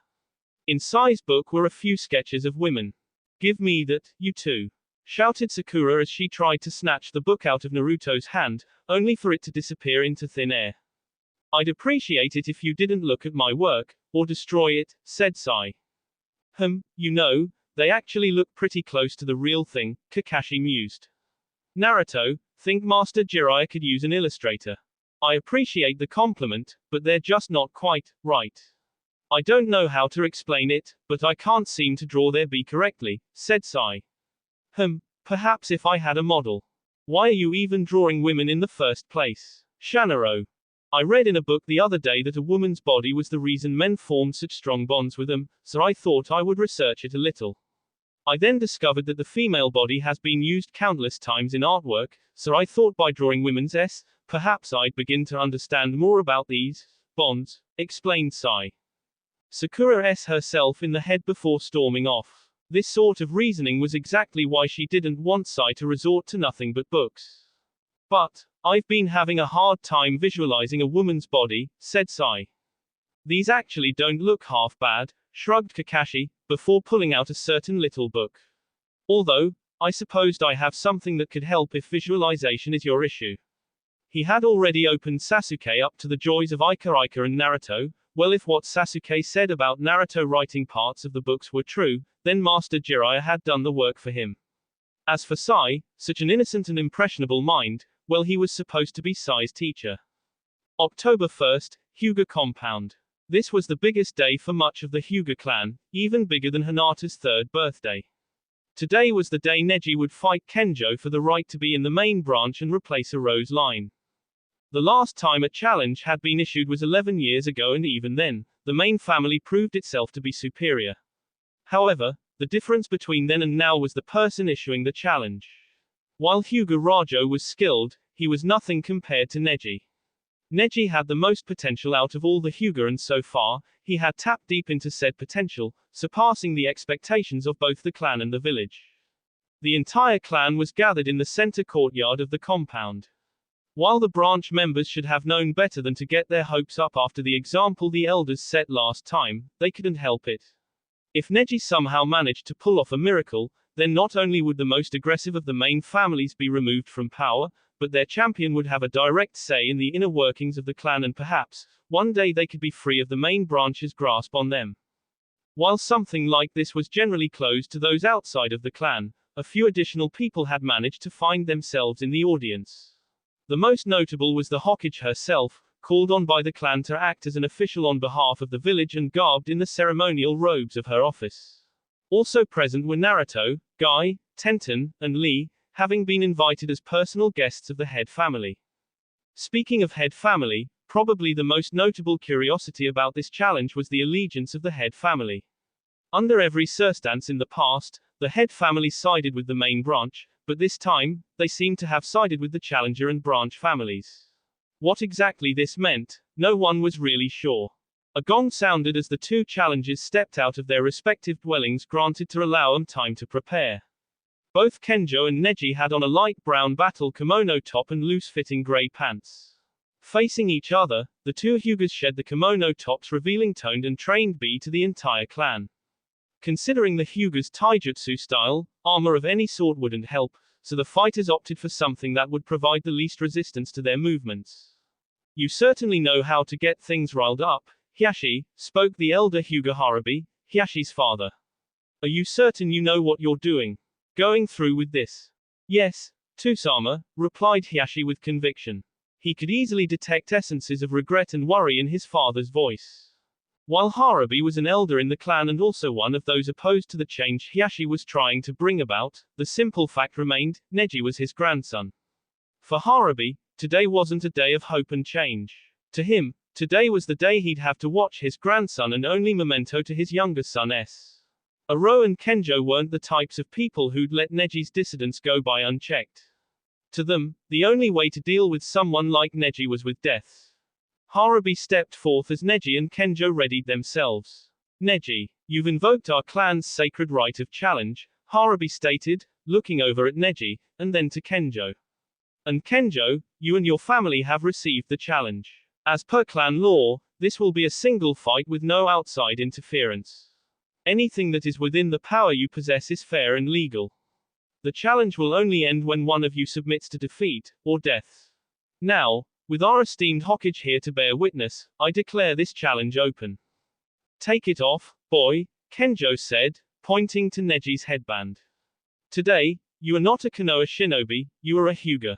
In Sai's book were a few sketches of women. Give me that, you two, shouted Sakura as she tried to snatch the book out of Naruto's hand, only for it to disappear into thin air. I'd appreciate it if you didn't look at my work, or destroy it, said Sai. You know, they actually look pretty close to the real thing, Kakashi mused. Naruto, think Master Jiraiya could use an illustrator. I appreciate the compliment, but they're just not quite right. I don't know how to explain it, but I can't seem to draw their B correctly, said Sai. Perhaps if I had a model. Why are you even drawing women in the first place? Shanaro. I read in a book the other day that a woman's body was the reason men formed such strong bonds with them, so I thought I would research it a little. I then discovered that the female body has been used countless times in artwork, so I thought by drawing women's S, perhaps I'd begin to understand more about these bonds, explained Sai. Sakura S herself in the head before storming off. This sort of reasoning was exactly why she didn't want Sai to resort to nothing but books. But, I've been having a hard time visualizing a woman's body, said Sai. These actually don't look half bad, shrugged Kakashi, before pulling out a certain little book. Although, I supposed I have something that could help if visualization is your issue. He had already opened Sasuke up to the joys of Ika Ika and Naruto. Well, if what Sasuke said about Naruto writing parts of the books were true, then Master Jiraiya had done the work for him. As for Sai, such an innocent and impressionable mind, well, he was supposed to be Sai's teacher. October 1st, Hyuga Compound. This was the biggest day for much of the Hyuga clan, even bigger than Hinata's third birthday. Today was the day Neji would fight Kenjo for the right to be in the main branch and replace a Rose line. The last time a challenge had been issued was 11 years ago, and even then, the main family proved itself to be superior. However, the difference between then and now was the person issuing the challenge. While Hyuga Rajo was skilled, he was nothing compared to Neji. Neji had the most potential out of all the Hyuga, and so far, he had tapped deep into said potential, surpassing the expectations of both the clan and the village. The entire clan was gathered in the center courtyard of the compound. While the branch members should have known better than to get their hopes up after the example the elders set last time, they couldn't help it. If Neji somehow managed to pull off a miracle, then not only would the most aggressive of the main families be removed from power, but their champion would have a direct say in the inner workings of the clan, and perhaps, one day they could be free of the main branch's grasp on them. While something like this was generally closed to those outside of the clan, a few additional people had managed to find themselves in the audience. The most notable was the Hokage herself, called on by the clan to act as an official on behalf of the village and garbed in the ceremonial robes of her office. Also present were Naruto, Guy, Tenten, and Lee, having been invited as personal guests of the head family. Speaking of head family, probably the most notable curiosity about this challenge was the allegiance of the head family. Under every circumstance in the past, the head family sided with the main branch, but this time, they seemed to have sided with the challenger and branch families. What exactly this meant, no one was really sure. A gong sounded as the two challengers stepped out of their respective dwellings, granted to allow them time to prepare. Both Kenjo and Neji had on a light brown battle kimono top and loose-fitting gray pants. Facing each other, the two Hyugas shed the kimono tops, revealing toned and trained B to the entire clan. Considering the Hyuga's taijutsu style, armor of any sort wouldn't help, so the fighters opted for something that would provide the least resistance to their movements. You certainly know how to get things riled up, Hiashi, spoke the elder Hyuga Harabi, Hiashi's father. Are you certain you know what you're doing? Going through with this? Yes, Tusama, replied Hiashi with conviction. He could easily detect essences of regret and worry in his father's voice. While Harabi was an elder in the clan and also one of those opposed to the change Hiashi was trying to bring about, the simple fact remained, Neji was his grandson. For Harabi, today wasn't a day of hope and change. To him, today was the day he'd have to watch his grandson and only memento to his younger son S. Aro and Kenjo weren't the types of people who'd let Neji's dissidence go by unchecked. To them, the only way to deal with someone like Neji was with death. Harabi stepped forth as Neji and Kenjo readied themselves. Neji, you've invoked our clan's sacred right of challenge, Harabi stated, looking over at Neji, and then to Kenjo. And Kenjo, you and your family have received the challenge. As per clan law, this will be a single fight with no outside interference. Anything that is within the power you possess is fair and legal. The challenge will only end when one of you submits to defeat, or death. Now, with our esteemed Hokage here to bear witness, I declare this challenge open. Take it off, boy, Kenjo said, pointing to Neji's headband. Today, you are not a Konoha shinobi, you are a Hyuga.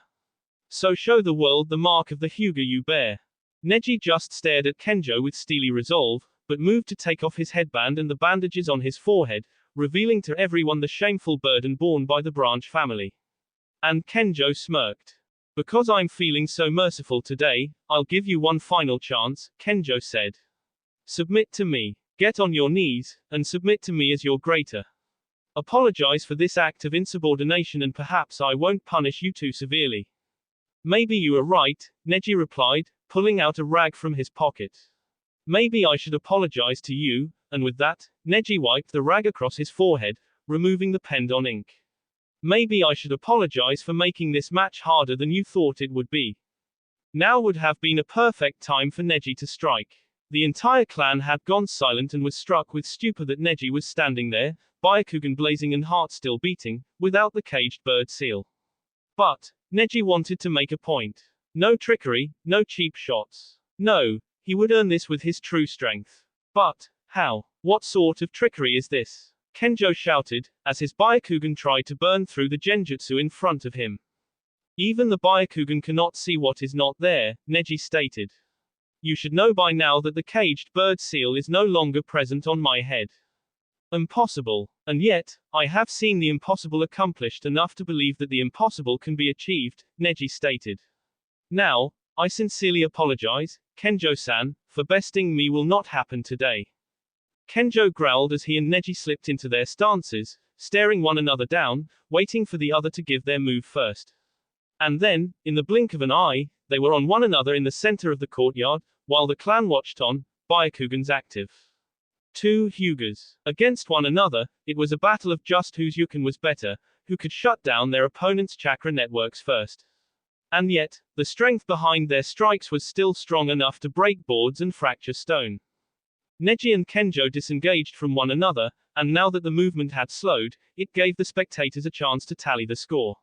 So show the world the mark of the Hyuga you bear. Neji just stared at Kenjo with steely resolve, but moved to take off his headband and the bandages on his forehead, revealing to everyone the shameful burden borne by the branch family. And Kenjo smirked. Because I'm feeling so merciful today, I'll give you one final chance, Kenjo said. Submit to me. Get on your knees, and submit to me as your greater. Apologize for this act of insubordination and perhaps I won't punish you too severely. Maybe you are right, Neji replied, pulling out a rag from his pocket. Maybe I should apologize to you, and with that, Neji wiped the rag across his forehead, removing the penned-on ink. Maybe I should apologize for making this match harder than you thought it would be. Now would have been a perfect time for Neji to strike. The entire clan had gone silent and was struck with stupor that Neji was standing there, Byakugan blazing and heart still beating, without the caged bird seal. But, Neji wanted to make a point. No trickery, no cheap shots. No, he would earn this with his true strength. But, how? What sort of trickery is this? Kenjo shouted, as his Byakugan tried to burn through the genjutsu in front of him. Even the Byakugan cannot see what is not there, Neji stated. You should know by now that the caged bird seal is no longer present on my head. Impossible. And yet, I have seen the impossible accomplished enough to believe that the impossible can be achieved, Neji stated. Now, I sincerely apologize, Kenjo-san, for besting me will not happen today. Kenjo growled as he and Neji slipped into their stances, staring one another down, waiting for the other to give their move first. And then, in the blink of an eye, they were on one another in the center of the courtyard, while the clan watched on, Byakugans active. Two Hyugas. Against one another, it was a battle of just whose Yukin was better, who could shut down their opponent's chakra networks first. And yet, the strength behind their strikes was still strong enough to break boards and fracture stone. Neji and Kenjo disengaged from one another, and now that the movement had slowed, it gave the spectators a chance to tally the score.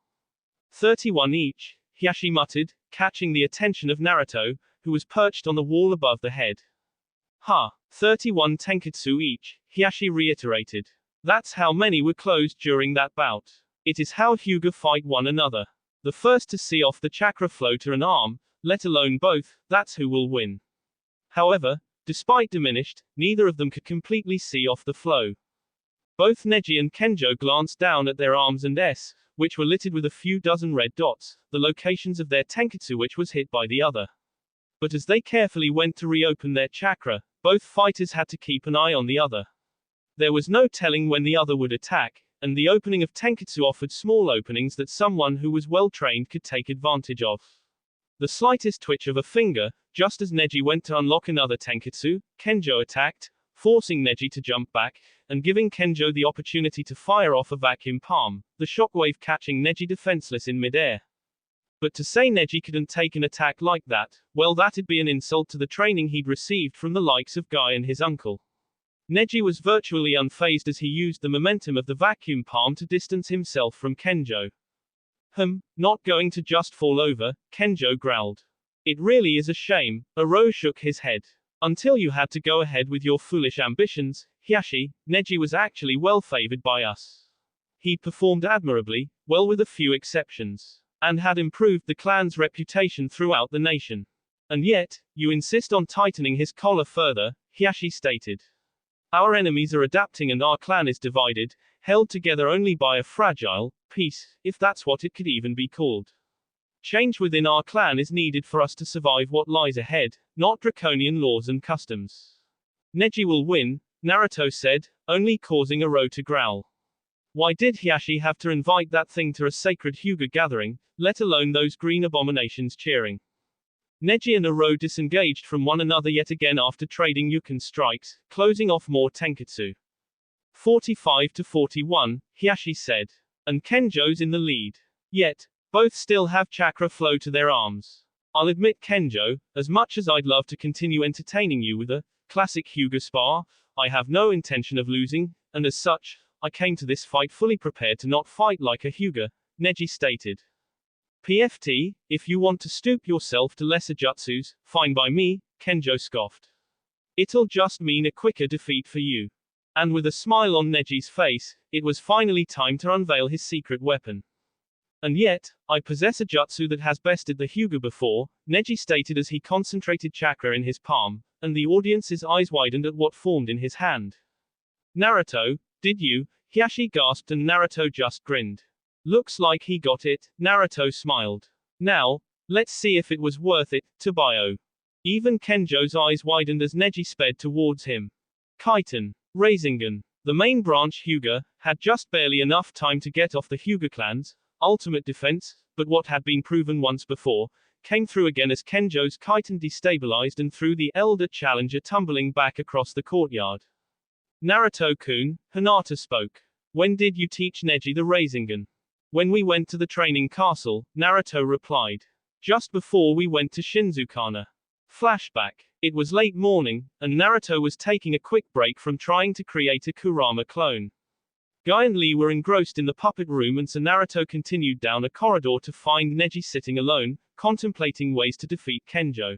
31 each, Hiashi muttered, catching the attention of Naruto, who was perched on the wall above the head. Ha! 31 tenketsu each, Hiashi reiterated. That's how many were closed during that bout. It is how Hyuga fight one another. The first to see off the chakra flow to an arm, let alone both, that's who will win. However, despite diminished, neither of them could completely see off the flow. Both Neji and Kenjo glanced down at their arms and which were littered with a few dozen red dots, the locations of their tenketsu which was hit by the other. But as they carefully went to reopen their chakra, both fighters had to keep an eye on the other. There was no telling when the other would attack, and the opening of tenketsu offered small openings that someone who was well trained could take advantage of. The slightest twitch of a finger, just as Neji went to unlock another tenketsu, Kenjo attacked, forcing Neji to jump back, and giving Kenjo the opportunity to fire off a vacuum palm, the shockwave catching Neji defenseless in midair. But to say Neji couldn't take an attack like that, well, that'd be an insult to the training he'd received from the likes of Guy and his uncle. Neji was virtually unfazed as he used the momentum of the vacuum palm to distance himself from Kenjo. Not going to just fall over, Kenjo growled. It really is a shame, Aro shook his head. Until you had to go ahead with your foolish ambitions, Hiashi, Neji was actually well favored by us. He performed admirably, well with a few exceptions, and had improved the clan's reputation throughout the nation. And yet, you insist on tightening his collar further, Hiashi stated. Our enemies are adapting and our clan is divided, held together only by a fragile peace, if that's what it could even be called. Change within our clan is needed for us to survive what lies ahead, not draconian laws and customs. Neji will win, Naruto said, only causing Aro to growl. Why did Hiashi have to invite that thing to a sacred Hyuga gathering, let alone those green abominations cheering? Neji and Aro disengaged from one another yet again after trading Yukin strikes, closing off more tenketsu. 45-41, Hiashi said. And Kenjo's in the lead. Yet, both still have chakra flow to their arms. I'll admit, Kenjo, as much as I'd love to continue entertaining you with a classic Hyuga spar, I have no intention of losing, and as such, I came to this fight fully prepared to not fight like a Hyuga, Neji stated. PFT, if you want to stoop yourself to lesser jutsus, fine by me, Kenjo scoffed. It'll just mean a quicker defeat for you. And with a smile on Neji's face, it was finally time to unveil his secret weapon. And yet, I possess a jutsu that has bested the Hyuga before, Neji stated as he concentrated chakra in his palm, and the audience's eyes widened at what formed in his hand. Naruto, did you? Hiashi gasped and Naruto just grinned. Looks like he got it, Naruto smiled. Now, let's see if it was worth it, Tabayo. Even Kenjo's eyes widened as Neji sped towards him. Kaiten. Rasengan. The main branch Hyuga had just barely enough time to get off the Hyuga clan's ultimate defense, but what had been proven once before came through again as Kenjo's Kaiten destabilized and threw the elder challenger tumbling back across the courtyard. Naruto-kun, Hinata spoke. When did you teach Neji the Rasengan? When we went to the training castle, Naruto replied. Just before we went to Shinzukana. Flashback. It was late morning, and Naruto was taking a quick break from trying to create a Kurama clone. Guy and Lee were engrossed in the puppet room and so Naruto continued down a corridor to find Neji sitting alone, contemplating ways to defeat Kenjo.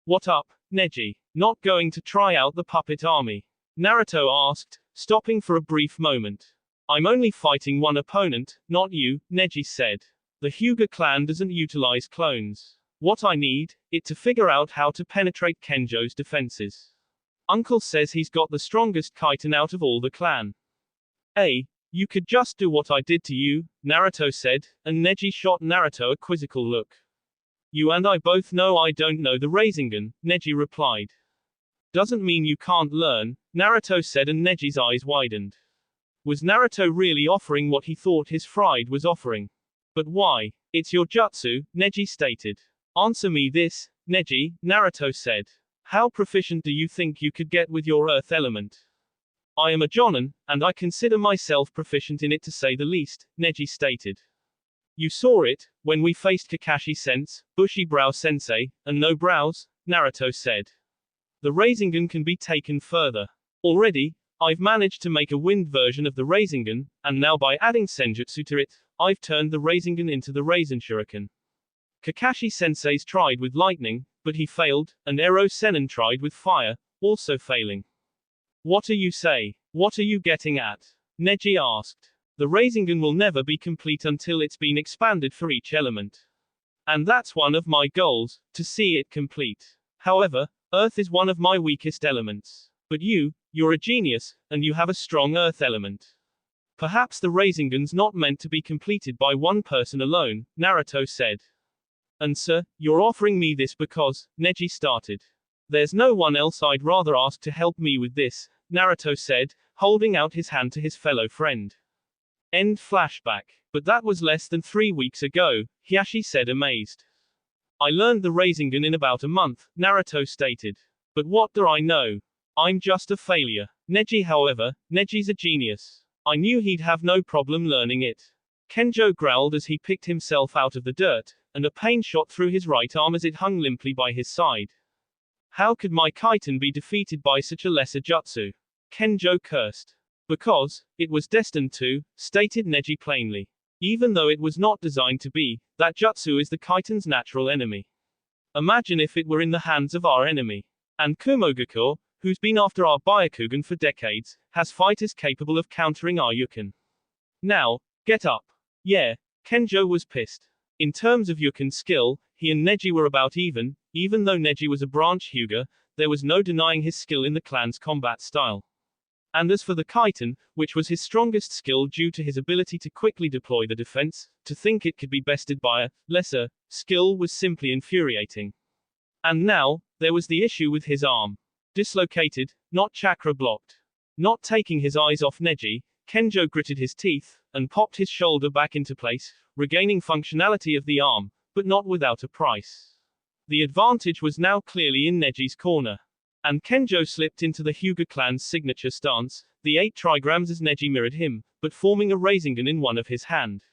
What up, Neji? Not going to try out the puppet army? Naruto asked, stopping for a brief moment. I'm only fighting one opponent, not you, Neji said. The Hyuga clan doesn't utilize clones. What I need, it to figure out how to penetrate Kenjo's defenses. Uncle says he's got the strongest chitin out of all the clan. You could just do what I did to you, Naruto said, and Neji shot Naruto a quizzical look. You and I both know I don't know the Rasengan, Neji replied. Doesn't mean you can't learn, Naruto said, and Neji's eyes widened. Was Naruto really offering what he thought his friend was offering? But why? It's your jutsu, Neji stated. Answer me this, Neji, Naruto said. How proficient do you think you could get with your earth element? I am a jonin, and I consider myself proficient in it to say the least, Neji stated. You saw it, when we faced Kakashi-sense, Bushy-brow sensei, and no brows, Naruto said. The Rasengan can be taken further. Already, I've managed to make a wind version of the Rasengan, and now by adding Senjutsu to it, I've turned the Rasengan into the Rasen Shuriken. Kakashi-sensei's tried with lightning, but he failed, and Ero Sennin tried with fire, also failing. What are you say? What are you getting at? Neji asked. The Rasengan will never be complete until it's been expanded for each element. And that's one of my goals, to see it complete. However, Earth is one of my weakest elements. But you're a genius, and you have a strong Earth element. Perhaps the Rasengan's not meant to be completed by one person alone, Naruto said. And sir, you're offering me this because, Neji started. There's no one else I'd rather ask to help me with this, Naruto said, holding out his hand to his fellow friend. End flashback. But that was less than 3 weeks ago, Hiashi said amazed. I learned the Rasengan in about a month, Naruto stated. But what do I know? I'm just a failure. Neji's a genius. I knew he'd have no problem learning it. Kenjo growled as he picked himself out of the dirt, and a pain shot through his right arm as it hung limply by his side. How could my chitin be defeated by such a lesser jutsu? Kenjo cursed. Because, it was destined to, stated Neji plainly. Even though it was not designed to be, that jutsu is the chitin's natural enemy. Imagine if it were in the hands of our enemy. And Kumogakur, who's been after our Byakugan for decades, has fighters capable of countering our Yukin. Now, get up. Yeah, Kenjo was pissed. In terms of Yukin skill, he and Neji were about even though Neji was a branch Hyuga, there was no denying his skill in the clan's combat style. And as for the chitin, which was his strongest skill due to his ability to quickly deploy the defense, to think it could be bested by a lesser skill was simply infuriating. And now, there was the issue with his arm. Dislocated, not chakra blocked. Not taking his eyes off Neji, Kenjo gritted his teeth, and popped his shoulder back into place, regaining functionality of the arm, but not without a price. The advantage was now clearly in Neji's corner. And Kenjo slipped into the Hyuga clan's signature stance, the 8 trigrams as Neji mirrored him, but forming a Rasengan in one of his hand.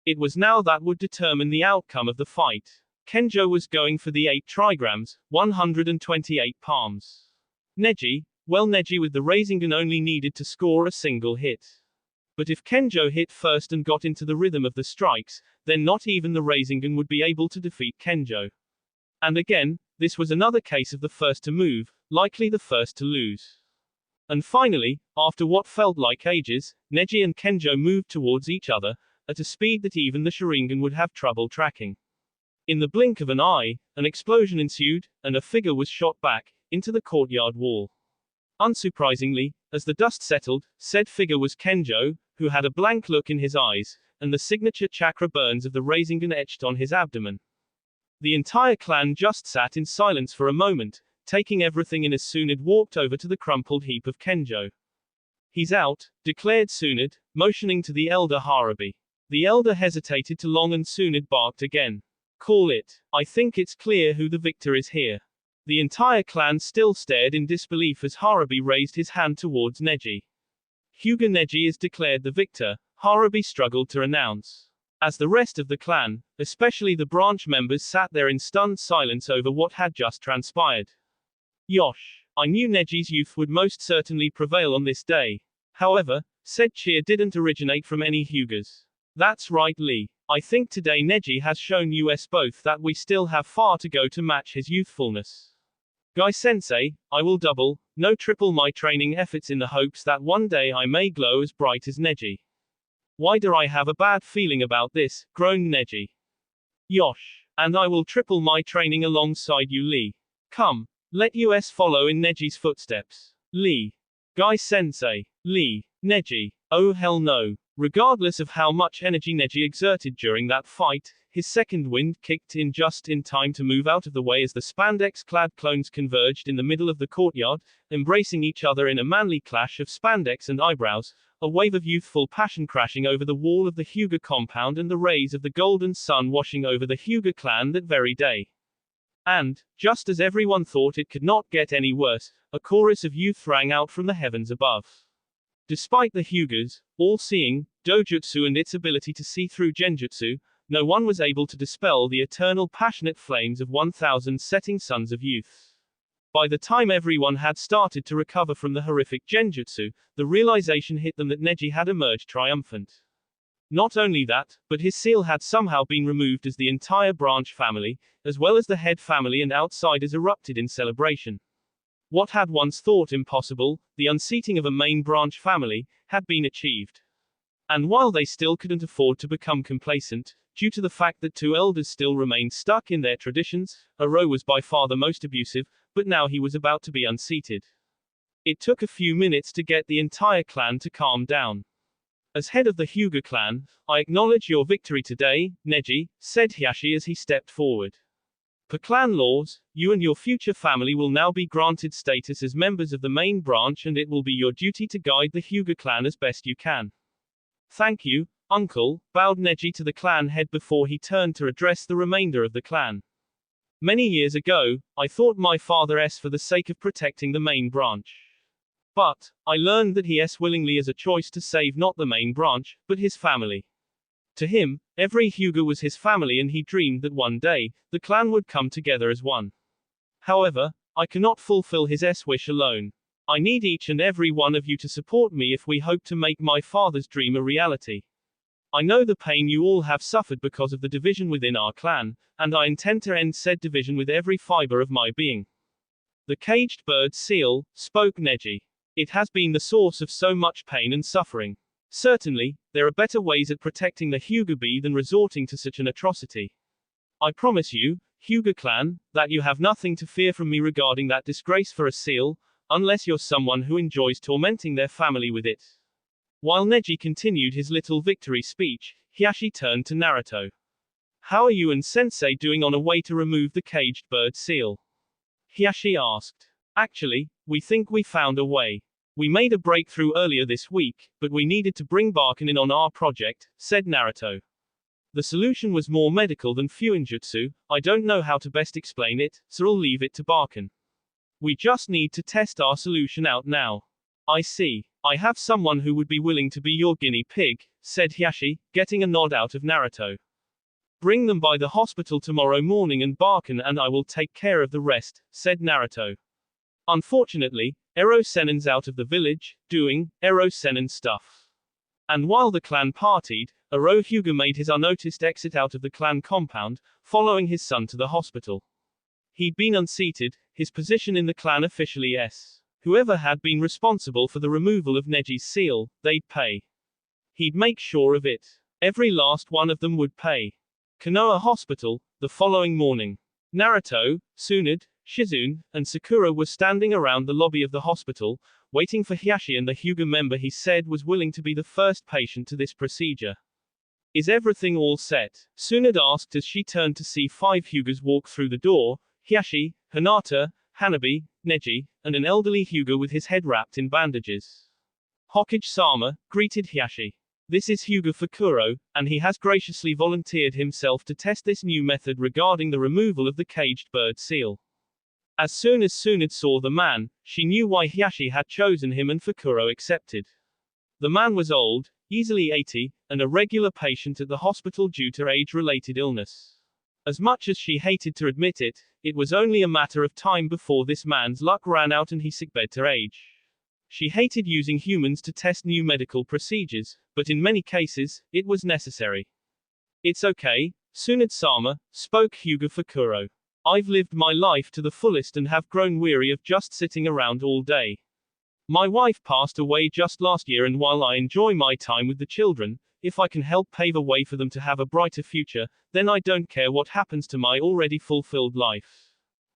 It was now that would determine the outcome of the fight. Kenjo was going for the 8 trigrams, 128 palms. Neji with the Rasengan only needed to score a single hit. But if Kenjo hit first and got into the rhythm of the strikes, then not even the Rasengan would be able to defeat Kenjo. And again, this was another case of the first to move, likely the first to lose. And finally, after what felt like ages, Neji and Kenjo moved towards each other, at a speed that even the Sharingan would have trouble tracking. In the blink of an eye, an explosion ensued, and a figure was shot back, into the courtyard wall. Unsurprisingly, as the dust settled, said figure was Kenjo, who had a blank look in his eyes, and the signature chakra burns of the Rasengan etched on his abdomen. The entire clan just sat in silence for a moment, taking everything in as Tsunade walked over to the crumpled heap of Kenjo. He's out, declared Tsunade, motioning to the elder Harabi. The elder hesitated too long and Tsunade barked again. Call it. I think it's clear who the victor is here. The entire clan still stared in disbelief as Harabi raised his hand towards Neji. Hyuga Neji is declared the victor, Harabi struggled to announce. As the rest of the clan, especially the branch members, sat there in stunned silence over what had just transpired. Yosh. I knew Neji's youth would most certainly prevail on this day. However, said cheer didn't originate from any Hyugas. That's right, Lee. I think today Neji has shown us both that we still have far to go to match his youthfulness. Guy-sensei, I will double, no triple my training efforts in the hopes that one day I may glow as bright as Neji. Why do I have a bad feeling about this, groaned Neji. Yosh. And I will triple my training alongside you, Lee. Come. Let us follow in Neji's footsteps. Lee. Guy-sensei. Lee. Neji. Oh hell no. Regardless of how much energy Neji exerted during that fight, his second wind kicked in just in time to move out of the way as the spandex-clad clones converged in the middle of the courtyard, embracing each other in a manly clash of spandex and eyebrows, a wave of youthful passion crashing over the wall of the Hyuga compound and the rays of the golden sun washing over the Hyuga clan that very day. And, just as everyone thought it could not get any worse, a chorus of youth rang out from the heavens above. Despite the Hyuga's all-seeing dojutsu and its ability to see through genjutsu, no one was able to dispel the eternal passionate flames of 1,000 setting suns of youth. By the time everyone had started to recover from the horrific genjutsu, the realization hit them that Neji had emerged triumphant. Not only that, but his seal had somehow been removed as the entire branch family, as well as the head family and outsiders erupted in celebration. What had once thought impossible, the unseating of a main branch family, had been achieved. And while they still couldn't afford to become complacent, due to the fact that two elders still remained stuck in their traditions, Aro was by far the most abusive, but now he was about to be unseated. It took a few minutes to get the entire clan to calm down. As head of the Hyuga clan, I acknowledge your victory today, Neji, said Hiashi as he stepped forward. Per clan laws, you and your future family will now be granted status as members of the main branch and it will be your duty to guide the Hyuga clan as best you can. Thank you, uncle, bowed Neji to the clan head before he turned to address the remainder of the clan. Many years ago, I thought my father S for the sake of protecting the main branch. But, I learned that he S willingly as a choice to save not the main branch, but his family. To him, every Hyuga was his family and he dreamed that one day, the clan would come together as one. However, I cannot fulfill his S wish alone. I need each and every one of you to support me if we hope to make my father's dream a reality. I know the pain you all have suffered because of the division within our clan, and I intend to end said division with every fiber of my being. The caged bird seal, spoke Neji. It has been the source of so much pain and suffering. Certainly, there are better ways at protecting the Hyuga bee than resorting to such an atrocity. I promise you, Hyuga clan, that you have nothing to fear from me regarding that disgrace for a seal, unless you're someone who enjoys tormenting their family with it. While Neji continued his little victory speech, Hiashi turned to Naruto. How are you and Sensei doing on a way to remove the caged bird seal? Hiashi asked. Actually, we think we found a way. We made a breakthrough earlier this week, but we needed to bring Barkin in on our project, said Naruto. The solution was more medical than fuinjutsu, I don't know how to best explain it, so I'll leave it to Barkin. We just need to test our solution out now. I see. I have someone who would be willing to be your guinea pig, said Hiashi, getting a nod out of Naruto. Bring them by the hospital tomorrow morning and Barkin and I will take care of the rest, said Naruto. Unfortunately, Ero Sennin's out of the village, doing Ero Sennin stuff. And while the clan partied, Ero Hyuga made his unnoticed exit out of the clan compound, following his son to the hospital. He'd been unseated, his position in the clan officially S. Whoever had been responsible for the removal of Neji's seal, they'd pay. He'd make sure of it. Every last one of them would pay. Konoha Hospital, the following morning. Naruto, Tsunade, Shizune, and Sakura were standing around the lobby of the hospital, waiting for Hiashi and the Hyuga member he said was willing to be the first patient to this procedure. Is everything all set? Tsunade asked as she turned to see 5 Hyugas walk through the door, Hiashi, Hinata, Hanabi, Neji, and an elderly Hyuga with his head wrapped in bandages. Hokage-sama greeted Hiashi. This is Hyuga Fukuro, and he has graciously volunteered himself to test this new method regarding the removal of the caged bird seal. As soon as Tsunade saw the man, she knew why Hiashi had chosen him and Fukuro accepted. The man was old, easily 80, and a regular patient at the hospital due to age-related illness. As much as she hated to admit it, it was only a matter of time before this man's luck ran out and he sickbed to age. She hated using humans to test new medical procedures, but in many cases, it was necessary. It's okay, Tsunade-sama, spoke Hyuga Fukuro. I've lived my life to the fullest and have grown weary of just sitting around all day. My wife passed away just last year and while I enjoy my time with the children, if I can help pave a way for them to have a brighter future, then I don't care what happens to my already fulfilled life.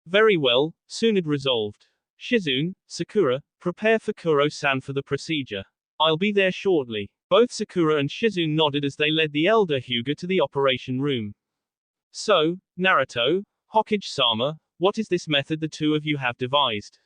Very well, Tsunade resolved. Shizune, Sakura, prepare Kuro-san for the procedure. I'll be there shortly. Both Sakura and Shizune nodded as they led the elder Hyuga to the operation room. So, Naruto, Hokage-sama, what is this method the two of you have devised?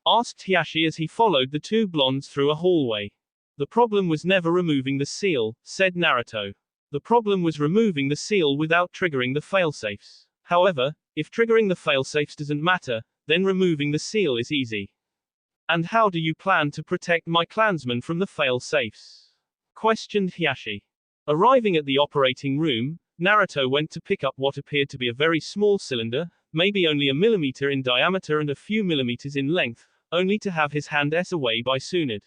Asked Hiashi as he followed the two blondes through a hallway. The problem was never removing the seal, said Naruto. The problem was removing the seal without triggering the failsafes. However, if triggering the failsafes doesn't matter, then removing the seal is easy. And how do you plan to protect my clansmen from the failsafes? Questioned Hiashi. Arriving at the operating room, Naruto went to pick up what appeared to be a very small cylinder, maybe only a millimeter in diameter and a few millimeters in length, only to have his hand away by Tsunade.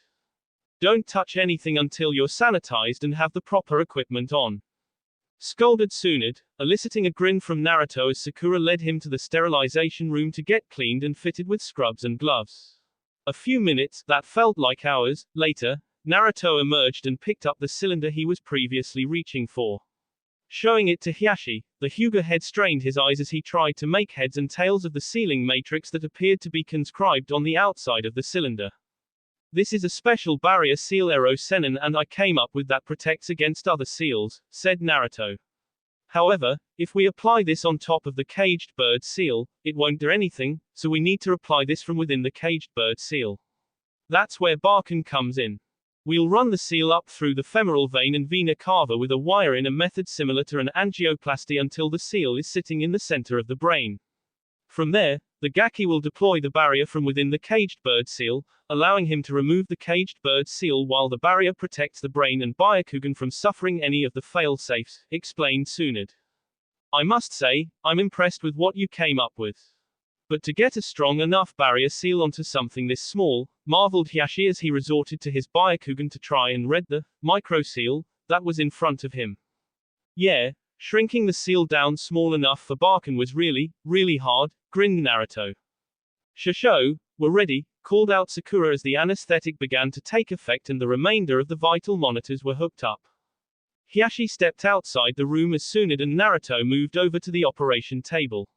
Don't touch anything until you're sanitized and have the proper equipment on. Scolded Tsunade, eliciting a grin from Naruto as Sakura led him to the sterilization room to get cleaned and fitted with scrubs and gloves. A few minutes, that felt like hours, later, Naruto emerged and picked up the cylinder he was previously reaching for. Showing it to Hiashi, the Hyuga head strained his eyes as he tried to make heads and tails of the sealing matrix that appeared to be conscribed on the outside of the cylinder. This is a special barrier seal Ero-Senin and I came up with that protects against other seals, said Naruto. However, if we apply this on top of the caged bird seal, it won't do anything, so we need to apply this from within the caged bird seal. That's where Barkan comes in. We'll run the seal up through the femoral vein and vena cava with a wire in a method similar to an angioplasty until the seal is sitting in the center of the brain. From there, the Gaki will deploy the barrier from within the caged bird seal, allowing him to remove the caged bird seal while the barrier protects the brain and Byakugan from suffering any of the fail-safes, explained Tsunade. I must say, I'm impressed with what you came up with. But to get a strong enough barrier seal onto something this small, marveled Hiashi as he resorted to his Byakugan to try and read the micro seal that was in front of him. Yeah, shrinking the seal down small enough for Barkan was really, really hard, grinned Naruto. Shosho, we're ready, called out Sakura as the anesthetic began to take effect and the remainder of the vital monitors were hooked up. Hiashi stepped outside the room as Tsunade and Naruto moved over to the operation table.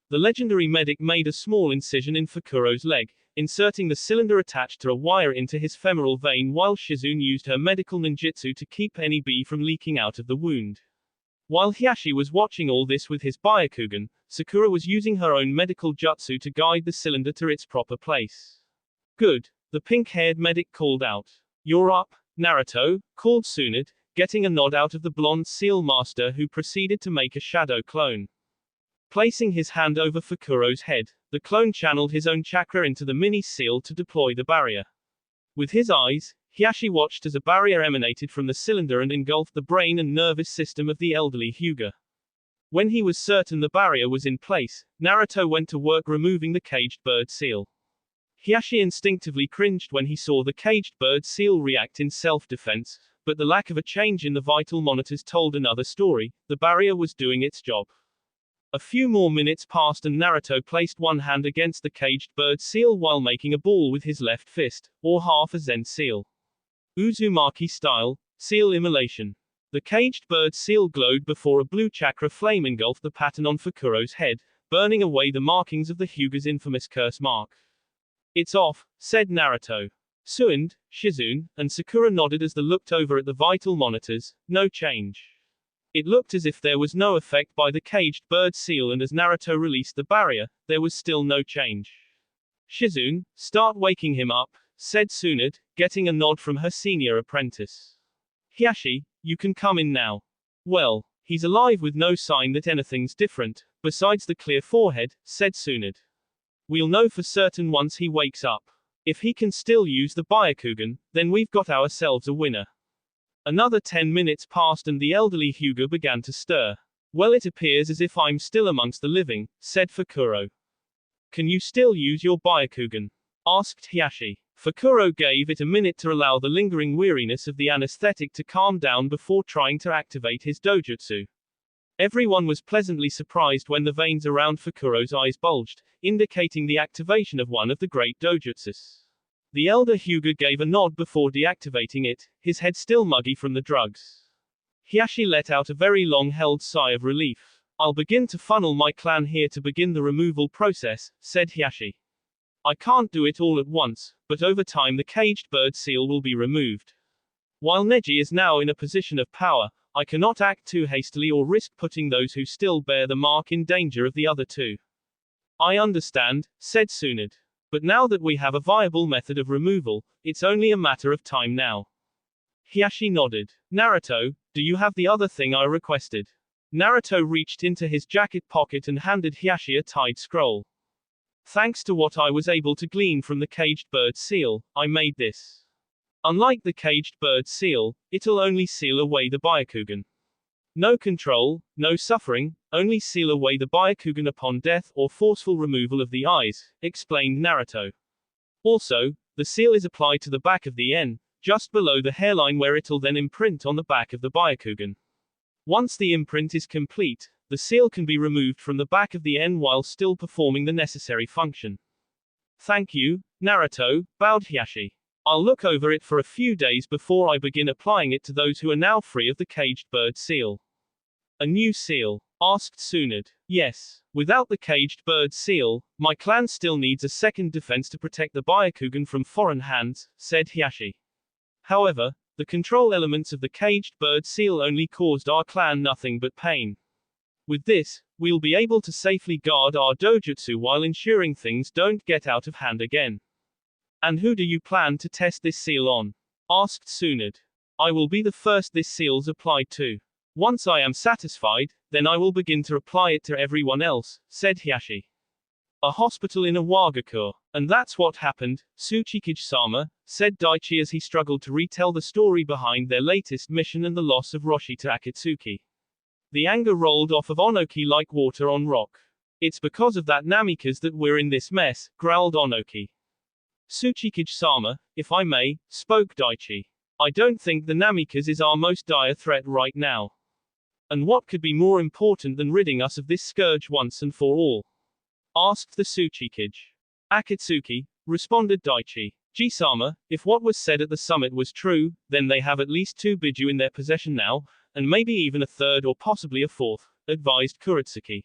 The legendary medic made a small incision in Fukuro's leg, inserting the cylinder attached to a wire into his femoral vein while Shizune used her medical ninjutsu to keep any bee from leaking out of the wound. While Hiashi was watching all this with his Byakugan, Sakura was using her own medical jutsu to guide the cylinder to its proper place. Good, the pink-haired medic called out. You're up, Naruto, called Tsunade, getting a nod out of the blonde seal master who proceeded to make a shadow clone. Placing his hand over Fukuro's head, the clone channeled his own chakra into the mini seal to deploy the barrier. With his eyes, Hiashi watched as a barrier emanated from the cylinder and engulfed the brain and nervous system of the elderly Hyuga. When he was certain the barrier was in place, Naruto went to work removing the caged bird seal. Hiashi instinctively cringed when he saw the caged bird seal react in self-defense, but the lack of a change in the vital monitors told another story. The barrier was doing its job. A few more minutes passed and Naruto placed one hand against the caged bird seal while making a ball with his left fist, or half a Zen seal. Uzumaki style, seal immolation. The caged bird seal glowed before a blue chakra flame engulfed the pattern on Fukuro's head, burning away the markings of the Hyuga's infamous curse mark. It's off, said Naruto. Tsunade, Shizune, and Sakura nodded as they looked over at the vital monitors. No change. It looked as if there was no effect by the caged bird seal, and as Naruto released the barrier, there was still no change. Shizune, start waking him up, said Tsunade, getting a nod from her senior apprentice. Hiashi, you can come in now. Well, he's alive with no sign that anything's different, besides the clear forehead, said Tsunade. We'll know for certain once he wakes up. If he can still use the Byakugan, then we've got ourselves a winner. Another 10 minutes passed and the elderly Hyuga began to stir. Well, it appears as if I'm still amongst the living, said Fukuro. Can you still use your Byakugan? Asked Hiashi. Fukuro gave it a minute to allow the lingering weariness of the anesthetic to calm down before trying to activate his dojutsu. Everyone was pleasantly surprised when the veins around Fukuro's eyes bulged, indicating the activation of one of the great dojutsus. The elder Hyuga gave a nod before deactivating it, his head still muggy from the drugs. Hiyashi let out a very long-held sigh of relief. I'll begin to funnel my clan here to begin the removal process, said Hiyashi. I can't do it all at once, but over time the caged bird seal will be removed. While Neji is now in a position of power, I cannot act too hastily or risk putting those who still bear the mark in danger of the other two. I understand, said Tsunade. But now that we have a viable method of removal, it's only a matter of time now. Hiyashi nodded. Naruto, do you have the other thing I requested? Naruto reached into his jacket pocket and handed Hiyashi a tied scroll. Thanks to what I was able to glean from the caged bird seal, I made this. Unlike the caged bird seal, it'll only seal away the Byakugan. No control, no suffering, only seal away the Byakugan upon death or forceful removal of the eyes, explained Naruto. Also, the seal is applied to the back of the N, just below the hairline where it'll then imprint on the back of the Byakugan. Once the imprint is complete, the seal can be removed from the back of the N while still performing the necessary function. Thank you, Naruto, bowed Hiyashi. I'll look over it for a few days before I begin applying it to those who are now free of the caged bird seal. A new seal? Asked Tsunade. Yes. Without the caged bird seal, my clan still needs a second defense to protect the Byakugan from foreign hands, said Hiyashi. However, the control elements of the caged bird seal only caused our clan nothing but pain. With this, we'll be able to safely guard our dojutsu while ensuring things don't get out of hand again. And who do you plan to test this seal on? Asked Tsunade. I will be the first this seal's applied to. Once I am satisfied, then I will begin to apply it to everyone else, said Hiyashi. A hospital in Awagakure. And that's what happened, Tsuchikage-sama, said Daichi as he struggled to retell the story behind their latest mission and the loss of Roshi to Akatsuki. The anger rolled off of Onoki like water on rock. It's because of that Namikaze that we're in this mess, growled Onoki. Tsuchikage-sama, if I may, spoke Daichi. I don't think the Namikaze is our most dire threat right now. And what could be more important than ridding us of this scourge once and for all? Asked the Tsuchikage. Akatsuki, responded Daichi. Ji-sama, if what was said at the summit was true, then they have at least 2 Biju in their possession now, and maybe even a third or possibly a fourth, advised Kuretsuki.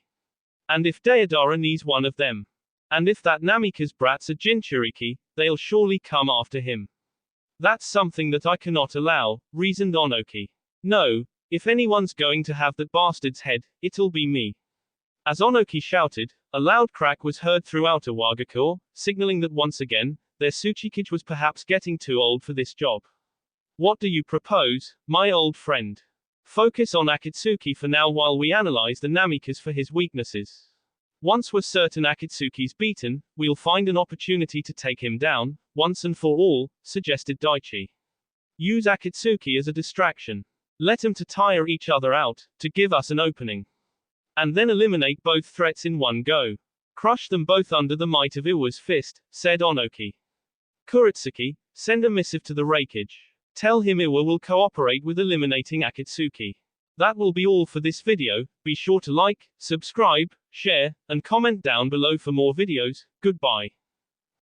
And if Deidara needs one of them? And if that Namikaze brat's a Jinchuriki, they'll surely come after him. That's something that I cannot allow, reasoned Onoki. No, if anyone's going to have that bastard's head, it'll be me. As Onoki shouted, a loud crack was heard throughout Awagakure, signaling that once again, their Tsuchikage was perhaps getting too old for this job. What do you propose, my old friend? Focus on Akatsuki for now while we analyze the Namikaze for his weaknesses. Once we're certain Akatsuki's beaten, we'll find an opportunity to take him down, once and for all, suggested Daichi. Use Akatsuki as a distraction. Let them to tire each other out, to give us an opening. And then eliminate both threats in one go. Crush them both under the might of Iwa's fist, said Onoki. Kuretsuki, send a missive to the Raikage. Tell him Iwa will cooperate with eliminating Akatsuki. That will be all for this video. Be sure to like, subscribe, share, and comment down below for more videos. Goodbye.